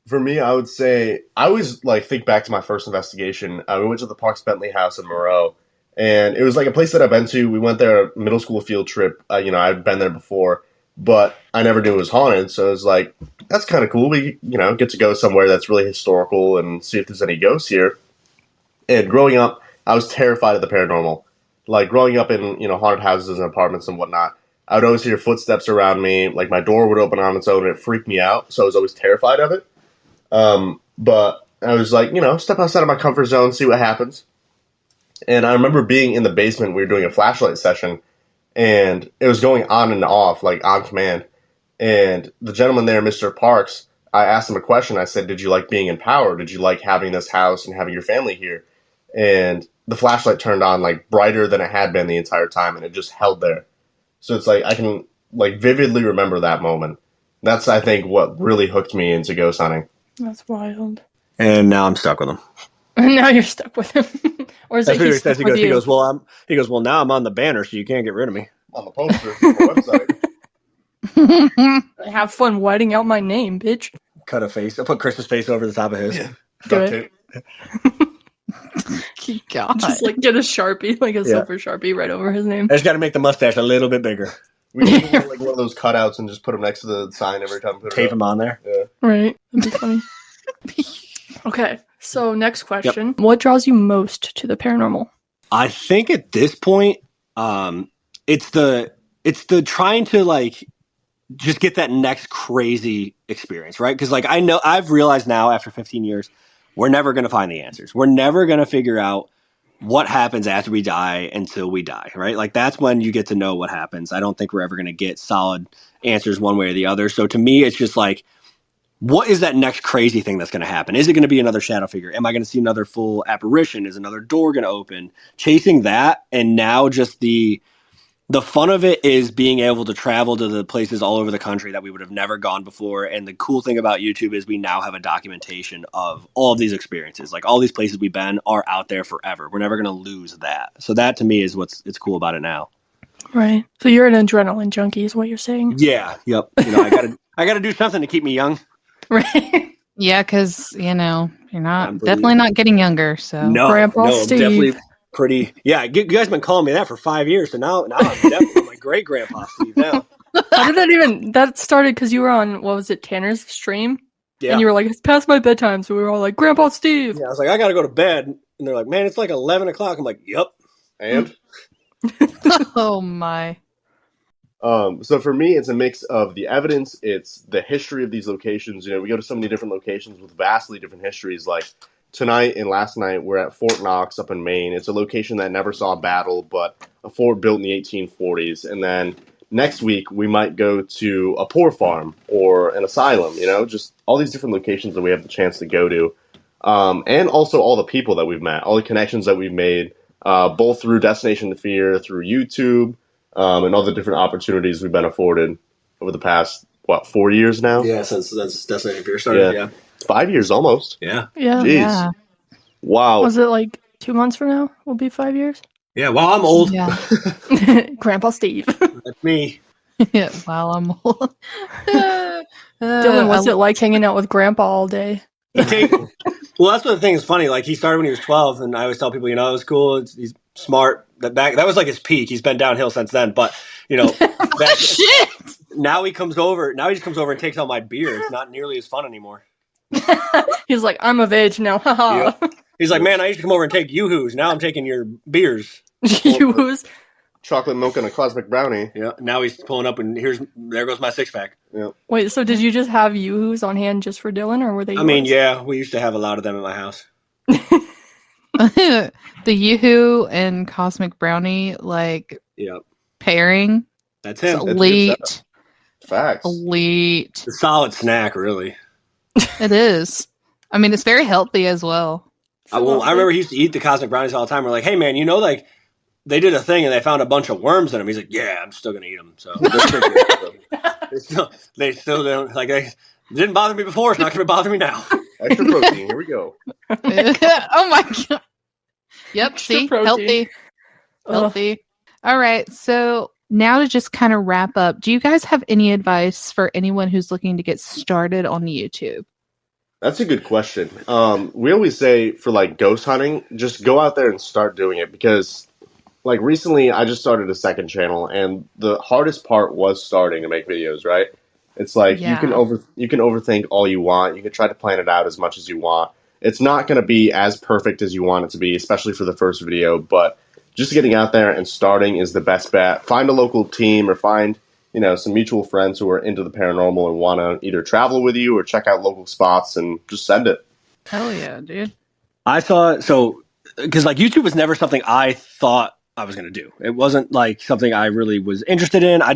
For me, I would say I always like think back to my first investigation. We went to the Parks Bentley house in Moreau, and it was like a place that I've been to. We went there a middle school field trip. I'd been there before, but I never knew it was haunted. So it was like, that's kind of cool. We get to go somewhere that's really historical and see if there's any ghosts here. And growing up, I was terrified of the paranormal. Like growing up in haunted houses and apartments and whatnot, I would always hear footsteps around me. Like my door would open on its own, and it freaked me out. So I was always terrified of it. But I was like, step outside of my comfort zone, see what happens. And I remember being in the basement. We were doing a flashlight session, and it was going on and off, like on command. And the gentleman there, Mr. Parks, I asked him a question. I said, did you like being in power? Did you like having this house and having your family here? And the flashlight turned on like brighter than it had been the entire time, and it just held there. So it's like I can like vividly remember that moment. That's, I think, what really hooked me into ghost hunting. That's wild. And now I'm stuck with him. And now you're stuck with him. Or is That's it what he he's says. stuck with you? He goes, well, now I'm on the banner, so you can't get rid of me. on the poster on the website. Have fun whiting out my name, bitch. Cut a face. I'll put Chris's face over the top of his. Yeah. Do Duct it. tape. God. Just like get a Sharpie, like a silver Sharpie right over his name. I just got to make the mustache a little bit bigger. We can do like one of those cutouts and just put them next to the sign every time we put it Tape up. them on there. Yeah. Right. That'd be funny. Okay, so next question. What draws you most to the paranormal? I think at this point, it's the trying to like just get that next crazy experience, right? Because like I've realized now after 15 years, we're never going to find the answers. We're never going to figure out what happens after we die until we die, right? Like that's when you get to know what happens. I don't think we're ever going to get solid answers one way or the other. So to me, it's just like, what is that next crazy thing that's going to happen? Is it going to be another shadow figure? Am I going to see another full apparition? Is another door going to open? Chasing that, and now just the fun of it is being able to travel to the places all over the country that we would have never gone before. And the cool thing about YouTube is we now have a documentation of all of these experiences. Like all these places we've been are out there forever. We're never going to lose that. So that to me is it's cool about it now. Right. So you're an adrenaline junkie, is what you're saying? Yeah. Yep. I gotta do something to keep me young. Right. Yeah, because you're I'm definitely not getting younger. So Grandpa I'm Steve. definitely pretty. Yeah, you guys have been calling me that for 5 years, so now I'm definitely my great grandpa Steve now. How did that started because you were on, what was it, Tanner's stream? Yeah. And you were like, it's past my bedtime, so we were all like, Grandpa Steve. Yeah, I was like, I gotta go to bed, and they're like, man, it's like 11 o'clock. I'm like, yep. And oh my. so for me, it's a mix of the evidence, it's the history of these locations. We go to so many different locations with vastly different histories. Like tonight and last night, we're at Fort Knox up in Maine. It's a location that never saw a battle, but a fort built in the 1840s. And then next week, we might go to a poor farm or an asylum, just all these different locations that we have the chance to go to. And also all the people that we've met, all the connections that we've made, both through Destination Fear, through YouTube, and all the different opportunities we've been afforded over the past, 4 years now? Yeah, since that's Destination Fear started. Yeah. 5 years almost. Yeah. Yeah. Jeez. Yeah. Wow. Was it like 2 months from now? Will be 5 years? Yeah, well, I'm old. Yeah. Grandpa Steve. That's me. Yeah. Wow, I'm old. Dylan, what's it like hanging out with Grandpa all day? Well, that's what the thing is funny. Like he started when he was 12, and I always tell people, it was cool. He's smart. That was like his peak. He's been downhill since then. But Shit. now he comes over. Now he just comes over and takes all my beer. It's not nearly as fun anymore. He's like, I'm of age now. Haha. Yeah. He's like, man, I used to come over and take yoo-hoos. Now I'm taking your beers. Yoo-hoos. Chocolate milk and a cosmic brownie. Yeah. Now he's pulling up, and there goes my 6-pack. Yeah. Wait, so did you just have Yoo-hoos on hand just for Dylan, or were they yours? I mean, yeah, we used to have a lot of them in my house. The Yoo-hoo and Cosmic Brownie, Yep. pairing. That's him. It's elite. Facts. Elite. It's a solid snack, really. It is. I mean, it's very healthy as well. I remember he used to eat the Cosmic Brownies all the time. We're like, hey, man, they did a thing and they found a bunch of worms in them. He's like, yeah, I'm still going to eat them. So they still don't, they didn't bother me before. It's not going to bother me now. Extra protein. Here we go. Oh my god. Yep. Extra See, protein. healthy. All right. So now to just kind of wrap up, do you guys have any advice for anyone who's looking to get started on YouTube? That's a good question. We always say for ghost hunting, just go out there and start doing it, because recently I just started a second channel, and the hardest part was starting to make videos, right? It's you can overthink all you want. You can try to plan it out as much as you want. It's not going to be as perfect as you want it to be, especially for the first video, but just getting out there and starting is the best bet. Find a local team or find, some mutual friends who are into the paranormal and want to either travel with you or check out local spots, and just send it. Hell yeah, dude. I thought so, because YouTube was never something I thought I was going to do. It wasn't something I really was interested in. I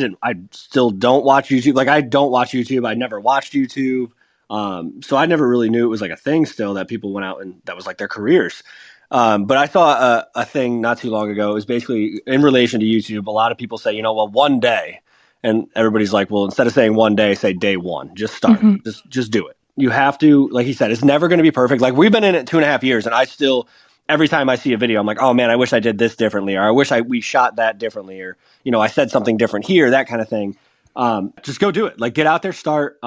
still don't watch YouTube. I don't watch YouTube. I never watched YouTube. So I never really knew it was a thing still that people went out and that was their careers. But I saw a thing not too long ago. It was basically in relation to YouTube. A lot of people say, well, one day. And everybody's like, well, instead of saying one day, say day one. Just start. Just do it. You have to, like he said, it's never going to be perfect. We've been in it 2.5 years, and I still every time I see a video, I'm like, oh man, I wish I did this differently, or I wish we shot that differently, or I said something different here, that kind of thing. Just go do it. Like, get out there, start.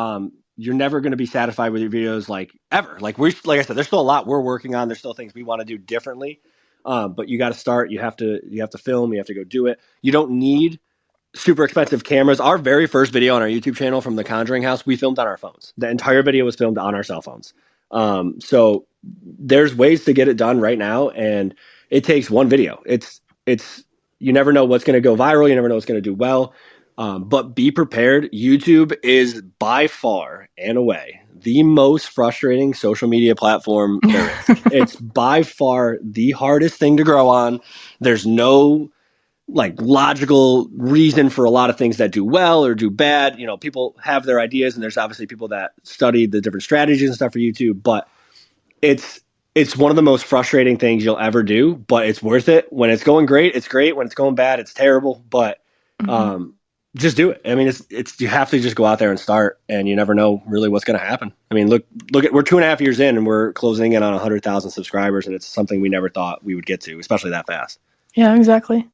You're never going to be satisfied with your videos, like, ever. Like I said, there's still a lot we're working on. There's still things we want to do differently. But you got to start. You have to film. You have to go do it. You don't need super expensive cameras. Our very first video on our YouTube channel from the Conjuring House, we filmed on our phones. The entire video was filmed on our cell phones. So there's ways to get it done right now, and it takes one video. It's you never know what's going to go viral. You never know what's going to do well. But be prepared. YouTube is by far and away the most frustrating social media platform there is. It's by far the hardest thing to grow on. There's no logical reason for a lot of things that do well or do bad. People have their ideas, and there's obviously people that study the different strategies and stuff for YouTube, but it's one of the most frustrating things you'll ever do, but it's worth it. When it's going great, it's great. When it's going bad, it's terrible, but just do it. I mean, it's you have to just go out there and start, and you never know really what's going to happen. I mean, look at, we're 2.5 years in, and we're closing in on 100,000 subscribers, and it's something we never thought we would get to, especially that fast. Yeah, exactly.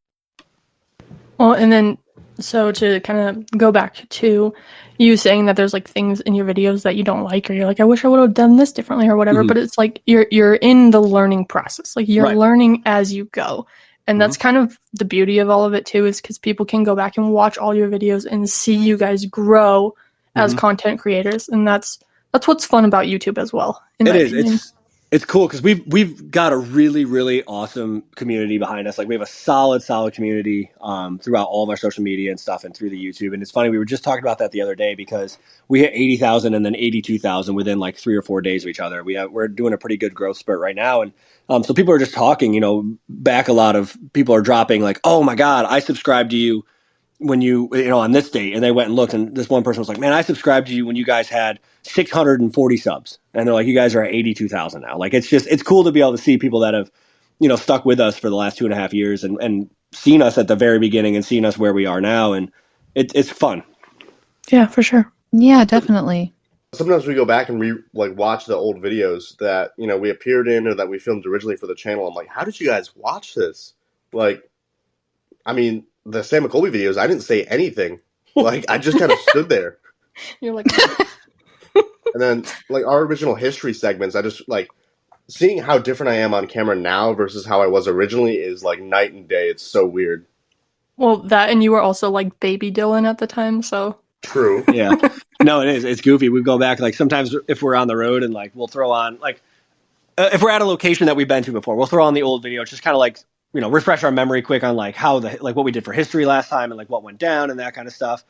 Well, and then, so to kind of go back to you saying that there's things in your videos that you don't like, or you're like, I wish I would have done this differently or whatever, but it's like you're in the learning process. Like, you're learning as you go. And that's kind of the beauty of all of it too, is because people can go back and watch all your videos and see you guys grow as content creators. And that's what's fun about YouTube as well. It is. It's cool because we've got a really, really awesome community behind us. Like, we have a solid community throughout all of our social media and stuff, and through the YouTube. And it's funny, we were just talking about that the other day, because we hit 80,000 and then 82,000 within 3 or 4 days of each other. We're doing a pretty good growth spurt right now, and so people are just talking. Back, a lot of people are dropping oh my God, I subscribed to you when you on this date, and they went and looked, and this one person was like, man, I subscribed to you when you guys had 640 subs, and they're like, you guys are at 82,000 now. It's cool to be able to see people that have stuck with us for the last 2.5 years and seen us at the very beginning and seen us where we are now, and it's fun. Yeah, for sure. Yeah, definitely. Sometimes we go back and watch the old videos that we appeared in or that we filmed originally for the channel. I'm like, how did you guys watch this? I mean, the Sam McColby videos, I didn't say anything. I just kind of stood there. You're like, and then our original history segments, I just seeing how different I am on camera now versus how I was originally is night and day. It's so weird. Well, that, and you were also baby Dylan at the time, so. True. Yeah. No, it is. It's goofy. We go back, sometimes if we're on the road, and we'll throw on if we're at a location that we've been to before, we'll throw on the old video, just kind of refresh our memory quick on how what we did for history last time, and what went down and that kind of stuff.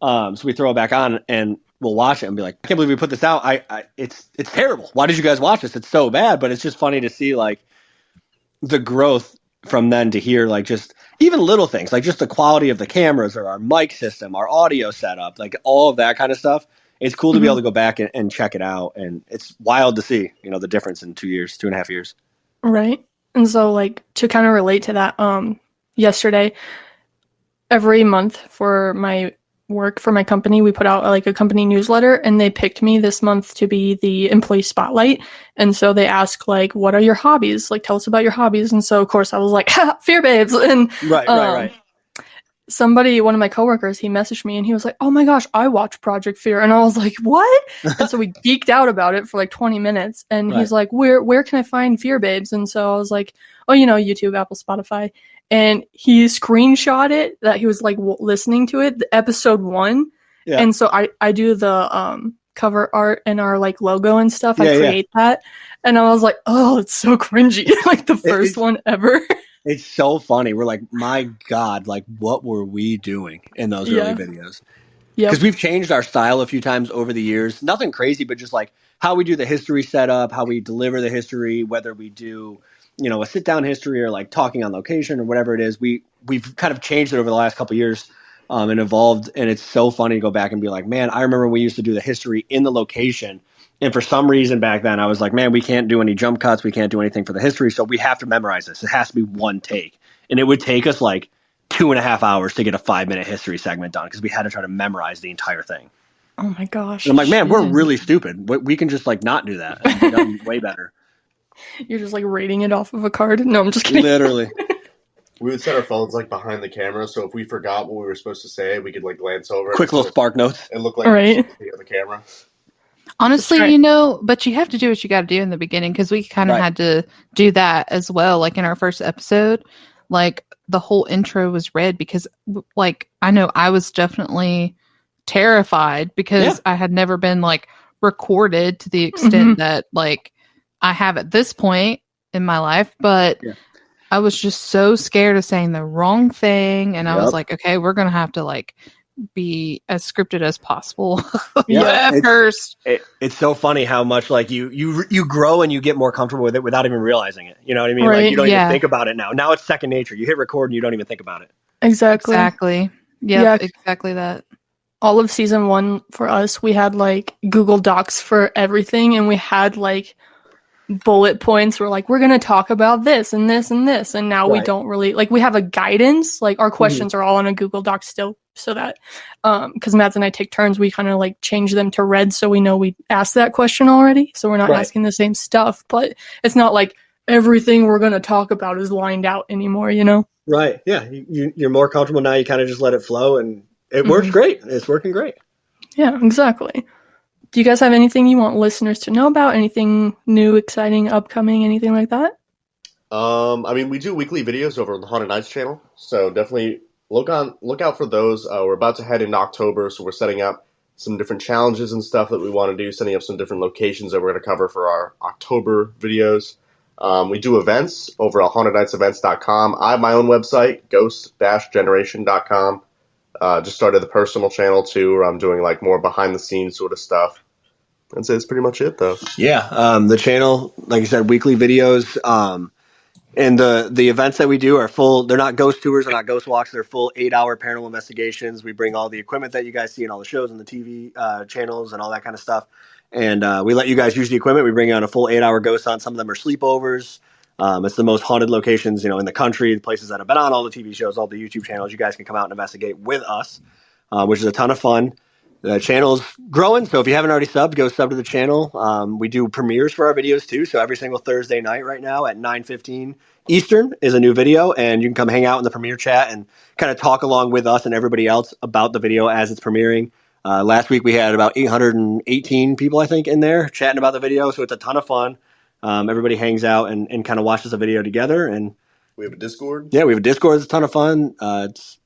So we throw it back on and we'll watch it and be like, I can't believe we put this out. It's terrible. Why did you guys watch this? It's so bad. But it's just funny to see the growth from then to here, just even little things, just the quality of the cameras or our mic system, our audio setup, all of that kind of stuff. It's cool to be able to go back and check it out. And it's wild to see, the difference in 2.5 years. Right. And so to kind of relate to that, yesterday, every month for my work for my company, we put out a company newsletter, and they picked me this month to be the employee spotlight. And so they ask what are your hobbies? Tell us about your hobbies. And so of course I was like, Fear Babes. And right. Somebody, one of my coworkers, he messaged me and he was like, oh my gosh, I watch Project Fear. And I was like, what? And so we geeked out about it for 20 minutes. And he's like, where can I find Fear Babes? And so I was like, oh, YouTube, Apple, Spotify. And he screenshot it that he was listening to it, the episode 1. Yeah. And so I do the cover art and our logo and stuff. I create that. And I was like, oh, it's so cringy. The first one ever. It's so funny. We're like, my God, what were we doing in those early videos? Yeah. Because we've changed our style a few times over the years. Nothing crazy, but just how we do the history setup, how we deliver the history, whether we do a sit-down history or talking on location or whatever it is. We've kind of changed it over the last couple of years and evolved. And it's so funny to go back and be like, man, I remember we used to do the history in the location. And for some reason back then, I was like, man, we can't do any jump cuts. We can't do anything for the history. So we have to memorize this. It has to be one take. And it would take us 2.5 hours to get a 5-minute history segment done because we had to try to memorize the entire thing. Oh my gosh. And I'm like, man, we're really stupid. We can just not do that and be done way better. You're just like rating it off of a card. No, I'm just kidding. Literally. We would set our phones like behind the camera, so if we forgot what we were supposed to say, we could like glance over. Quick little spark notes. It looked like Right. the camera. Honestly, right. you know, but you have to do what you got to do in the beginning because we kind of Right. had to do that as well. Like in our first episode, like the whole intro was read because, like, I know I was definitely terrified because I had never been like recorded to the extent that like I have at this point in my life, but I was just so scared of saying the wrong thing, and I was like, okay, we're gonna have to like be as scripted as possible. At first. It's so funny how much like you grow and you get more comfortable with it without even realizing it. You know what I mean? Right. Like you don't even think about it now. Now it's second nature. You hit record and you don't even think about it. Exactly. Yeah, exactly that. All of season 1 for us, we had like Google Docs for everything, and we had like bullet points. We're like, we're gonna talk about this and this and this, and now we don't really like. We have a guidance. Like our questions are all on a Google Doc still, so that because Mads and I take turns, we kind of like change them to red so we know we asked that question already, so we're not asking the same stuff. But it's not like everything we're gonna talk about is lined out anymore, you know? Right. Yeah. You're more comfortable now. You kind of just let it flow, and it works great. It's working great. Yeah, exactly. Do you guys have anything you want listeners to know about? Anything new, exciting, upcoming, anything like that? I mean, we do weekly videos over on the Haunted Nights channel, so definitely look out for those. We're about to head into October, so we're setting up some different challenges and stuff that we want to do, setting up some different locations that we're going to cover for our October videos. We do events over at hauntednightsevents.com. I have my own website, ghost-generation.com. Just started the personal channel too, where I'm doing like more behind the scenes sort of stuff. I'd say that's pretty much it, though. Yeah. The channel, like you said, weekly videos. And the events that we do are full. They're not ghost tours. They're not ghost walks. They're full 8-hour paranormal investigations. We bring all the equipment that you guys see in all the shows and the TV channels and all that kind of stuff. And we let you guys use the equipment. We bring you on a full 8-hour ghost hunt. Some of them are sleepovers. It's the most haunted locations, in the country, the places that have been on all the TV shows, all the YouTube channels. You guys can come out and investigate with us, which is a ton of fun. The channel's growing, so if you haven't already subbed, go sub to the channel. We do premieres for our videos too, so every single Thursday night right now at 9:15 Eastern is a new video, and you can come hang out in the premiere chat and kind of talk along with us and everybody else about the video as it's premiering. Last week we had about 818 people, I think, in there chatting about the video, so it's a ton of fun. Everybody hangs out and kind of watches the video together. And we have a Discord. Yeah, we have a Discord. It's a ton of fun. It's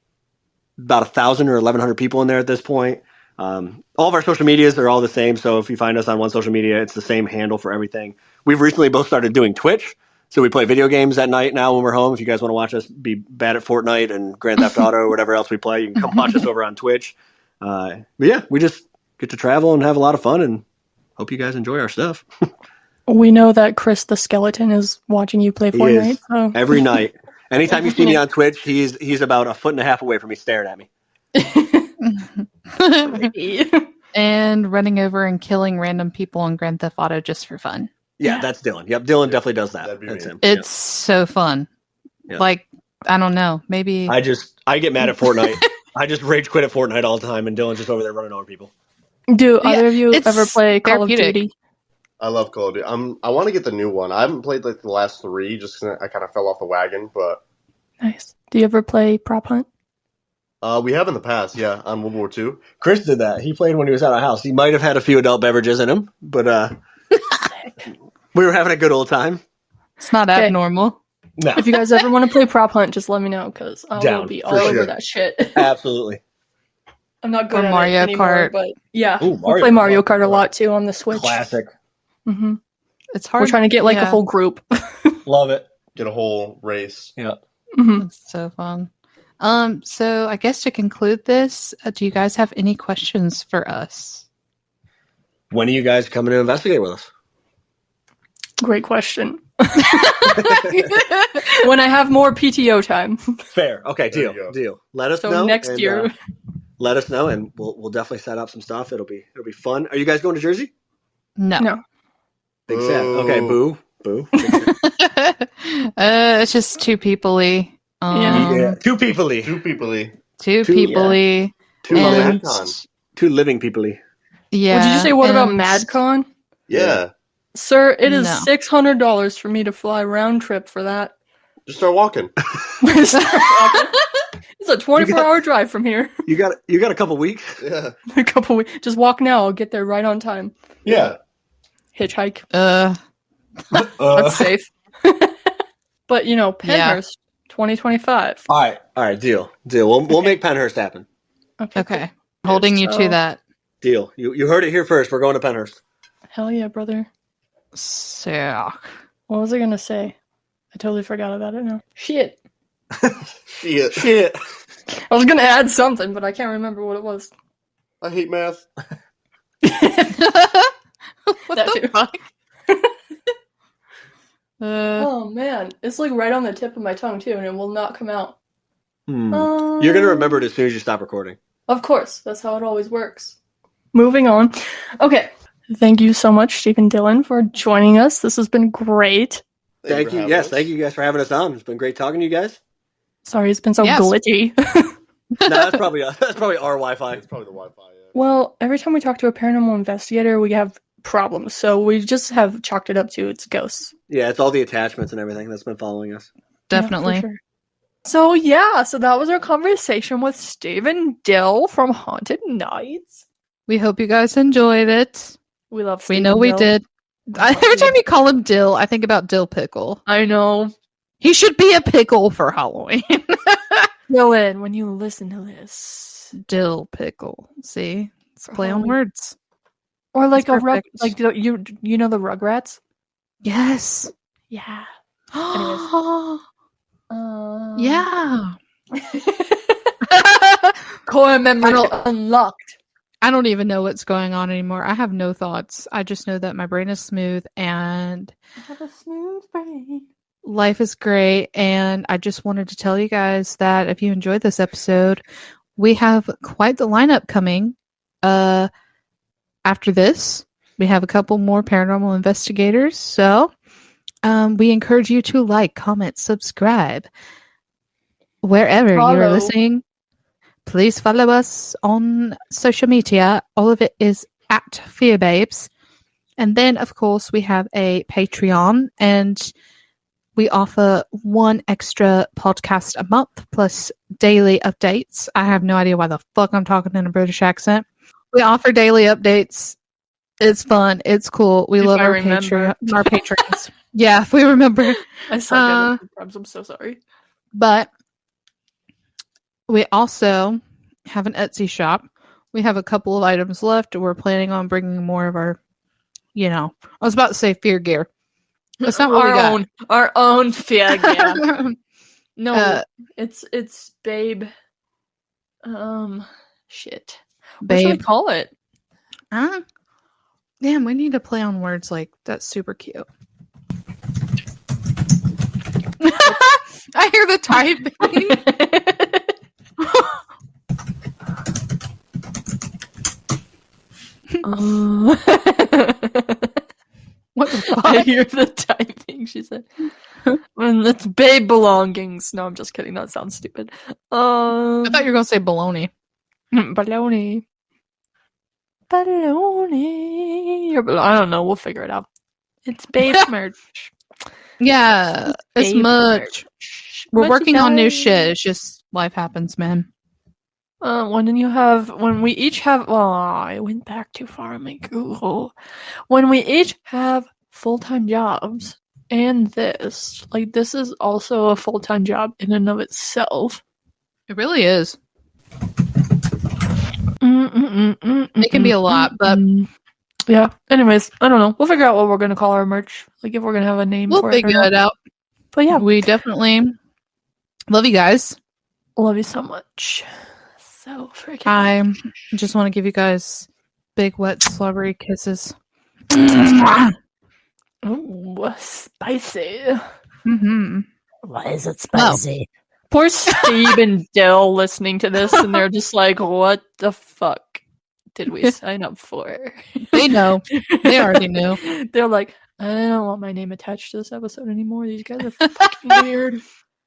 about 1,000 or 1,100 people in there at this point. All of our social medias are all the same, so if you find us on one social media, it's the same handle for everything. We've recently both started doing Twitch, so we play video games at night now when we're home. If you guys want to watch us be bad at Fortnite and Grand Theft Auto or whatever else we play, you can come watch us over on Twitch. But yeah, we just get to travel and have a lot of fun, and hope you guys enjoy our stuff. We know that Chris the Skeleton is watching you play Fortnite. So. Every night. Anytime you see me on Twitch, he's about 1.5 feet away from me staring at me. And running over and killing random people on Grand Theft Auto just for fun. Yeah, that's Dylan. Yep, Dylan definitely does that. That's him. It's so fun. Yep. Like, I don't know, maybe I get mad at Fortnite. I just rage quit at Fortnite all the time, and Dylan's just over there running over people. Do either of you ever play Call of Duty? I love Call of Duty. I want to get the new one. I haven't played like the last 3 just because I kind of fell off the wagon. But nice. Do you ever play Prop Hunt? We have in the past, yeah, on World War II. Chris did that. He played when he was at our house. He might have had a few adult beverages in him, but we were having a good old time. It's not abnormal. No. If you guys ever want to play Prop Hunt, just let me know because I will be all over that shit. Absolutely. I'm not good at Mario it anymore, Kart. but yeah, Ooh, we play Mario Kart a lot too on the Switch. Classic. Mm-hmm. It's hard. We're trying to get like a whole group. Love it. Get a whole race. Yeah. Mm-hmm. It's so fun. So I guess to conclude this, do you guys have any questions for us? When are you guys coming to investigate with us? Great question. When I have more PTO time. Fair. Okay, deal. Let us know. So next year. Let us know, and we'll definitely set up some stuff. It'll be fun. Are you guys going to Jersey? No. Big sad. Okay, boo. It's just too people-y. Yeah. Two people-y. Two people-y. Two people-y. Two living people-y. Yeah. Well, did you say what about MadCon? Yeah. Sir, it is No. $600 for me to fly round trip for that. Just start walking. It's a 24-hour drive from here. You got a couple weeks. Yeah. A couple weeks. Just walk now. I'll get there right on time. Yeah. Hitchhike. That's That's safe. But Penhurst, 2025. All right. Deal. We'll make Penhurst happen. Okay. Holding you to that. Deal. You heard it here first. We're going to Penhurst. Hell yeah, brother. So, What was I gonna say? I totally forgot about it now. Shit. Shit. I was gonna add something, but I can't remember what it was. I hate math. what That the too. fuck? Oh man, it's like right on the tip of my tongue too, and it will not come out. You're gonna remember it as soon as you stop recording. Of course, that's how it always works. Moving on. Okay, thank you so much, Stephen Dillon, for joining us. This has been great. Thank you. Yes, thank you guys for having us on. It's been great talking to you guys. Sorry, it's been so Yes. glitchy. No, that's probably our Wi-Fi. It's probably the Wi-Fi. Yeah. Well, every time we talk to a paranormal investigator, we have problems, so we just have chalked it up to it's ghosts. Yeah, it's all the attachments and everything that's been following us. Definitely. Yeah, for sure. So that was our conversation with Stephen Dill from Haunted Nights. We hope you guys enjoyed it. We love We Stephen know we Dill. did. Every time you call him Dill, I think about dill pickle. I know. He should be a pickle for Halloween. Dylan, when you listen to this. Dill pickle. See? It's For play on Halloween. words. Or like That's a rug, perfect. like you know the Rugrats? Yes. Yeah. Yeah. Core memory I don't- unlocked. I don't even know what's going on anymore. I have no thoughts. I just know that my brain is smooth and I have a smooth brain. life is great. And I just wanted to tell you guys that if you enjoyed this episode, we have quite the lineup coming. After this, we have a couple more paranormal investigators. So we encourage you to like, comment, subscribe wherever you're Follow. listening. Please follow us on social media. All of it is at FearBabes. And then, of course, we have a Patreon, and we offer one extra podcast a month plus daily updates. I have no idea why the fuck I'm talking in a British accent. We offer daily updates. It's fun. It's cool. We If love I our remember. our patrons. Yeah, if we remember. I suck at it sometimes. I'm so sorry. But we also have an Etsy shop. We have a couple of items left. We're planning on bringing more of our, I was about to say fear gear. That's not what we got. Our own fear gear. No, Uh, it's babe. Shit. What should we Babe. call it? Damn, we need to play on words like that's super cute. I hear the typing. What the fuck? I hear the typing, she said. And it's babe belongings. No, I'm just kidding. That sounds stupid. I thought you were gonna say baloney. Baloney. Baloney. I don't know. We'll figure it out. It's babe merch. Yeah, it's Babe much. merch. We're working on new Merchandise. shit. It's just life happens, man. When we each have, I went back too far on my Google. When we each have full-time jobs, and this is also a full-time job in and of itself. It really is. It It can be a lot, but yeah. Anyways, I don't know. We'll figure out what we're gonna call our merch. Like if we're gonna have a name we'll for it. figure or it not. out. But yeah, We definitely love you guys. love you so much. So freaking. I just want to give you guys big, wet, slobbery kisses. Ooh, spicy. Mm-hmm. Why is it spicy? Poor Steve and Dill listening to this, and they're just like, "What the fuck did we sign up for?" They know. They already knew. They're like, "I don't want my name attached to this episode anymore. These guys are fucking weird."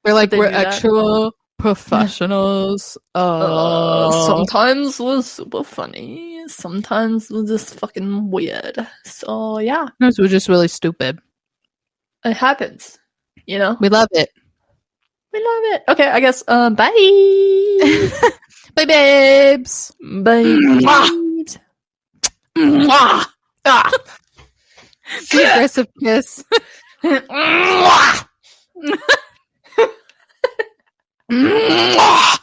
We're like, They we're do that. actual professionals. Sometimes was super funny. sometimes we're just fucking weird. So yeah, Sometimes we're just really stupid. it happens. You know, We love it. we love it. Okay, I guess. Bye. Bye, babes. Bye. Mwah. Ah. The aggressive kiss. Mwah.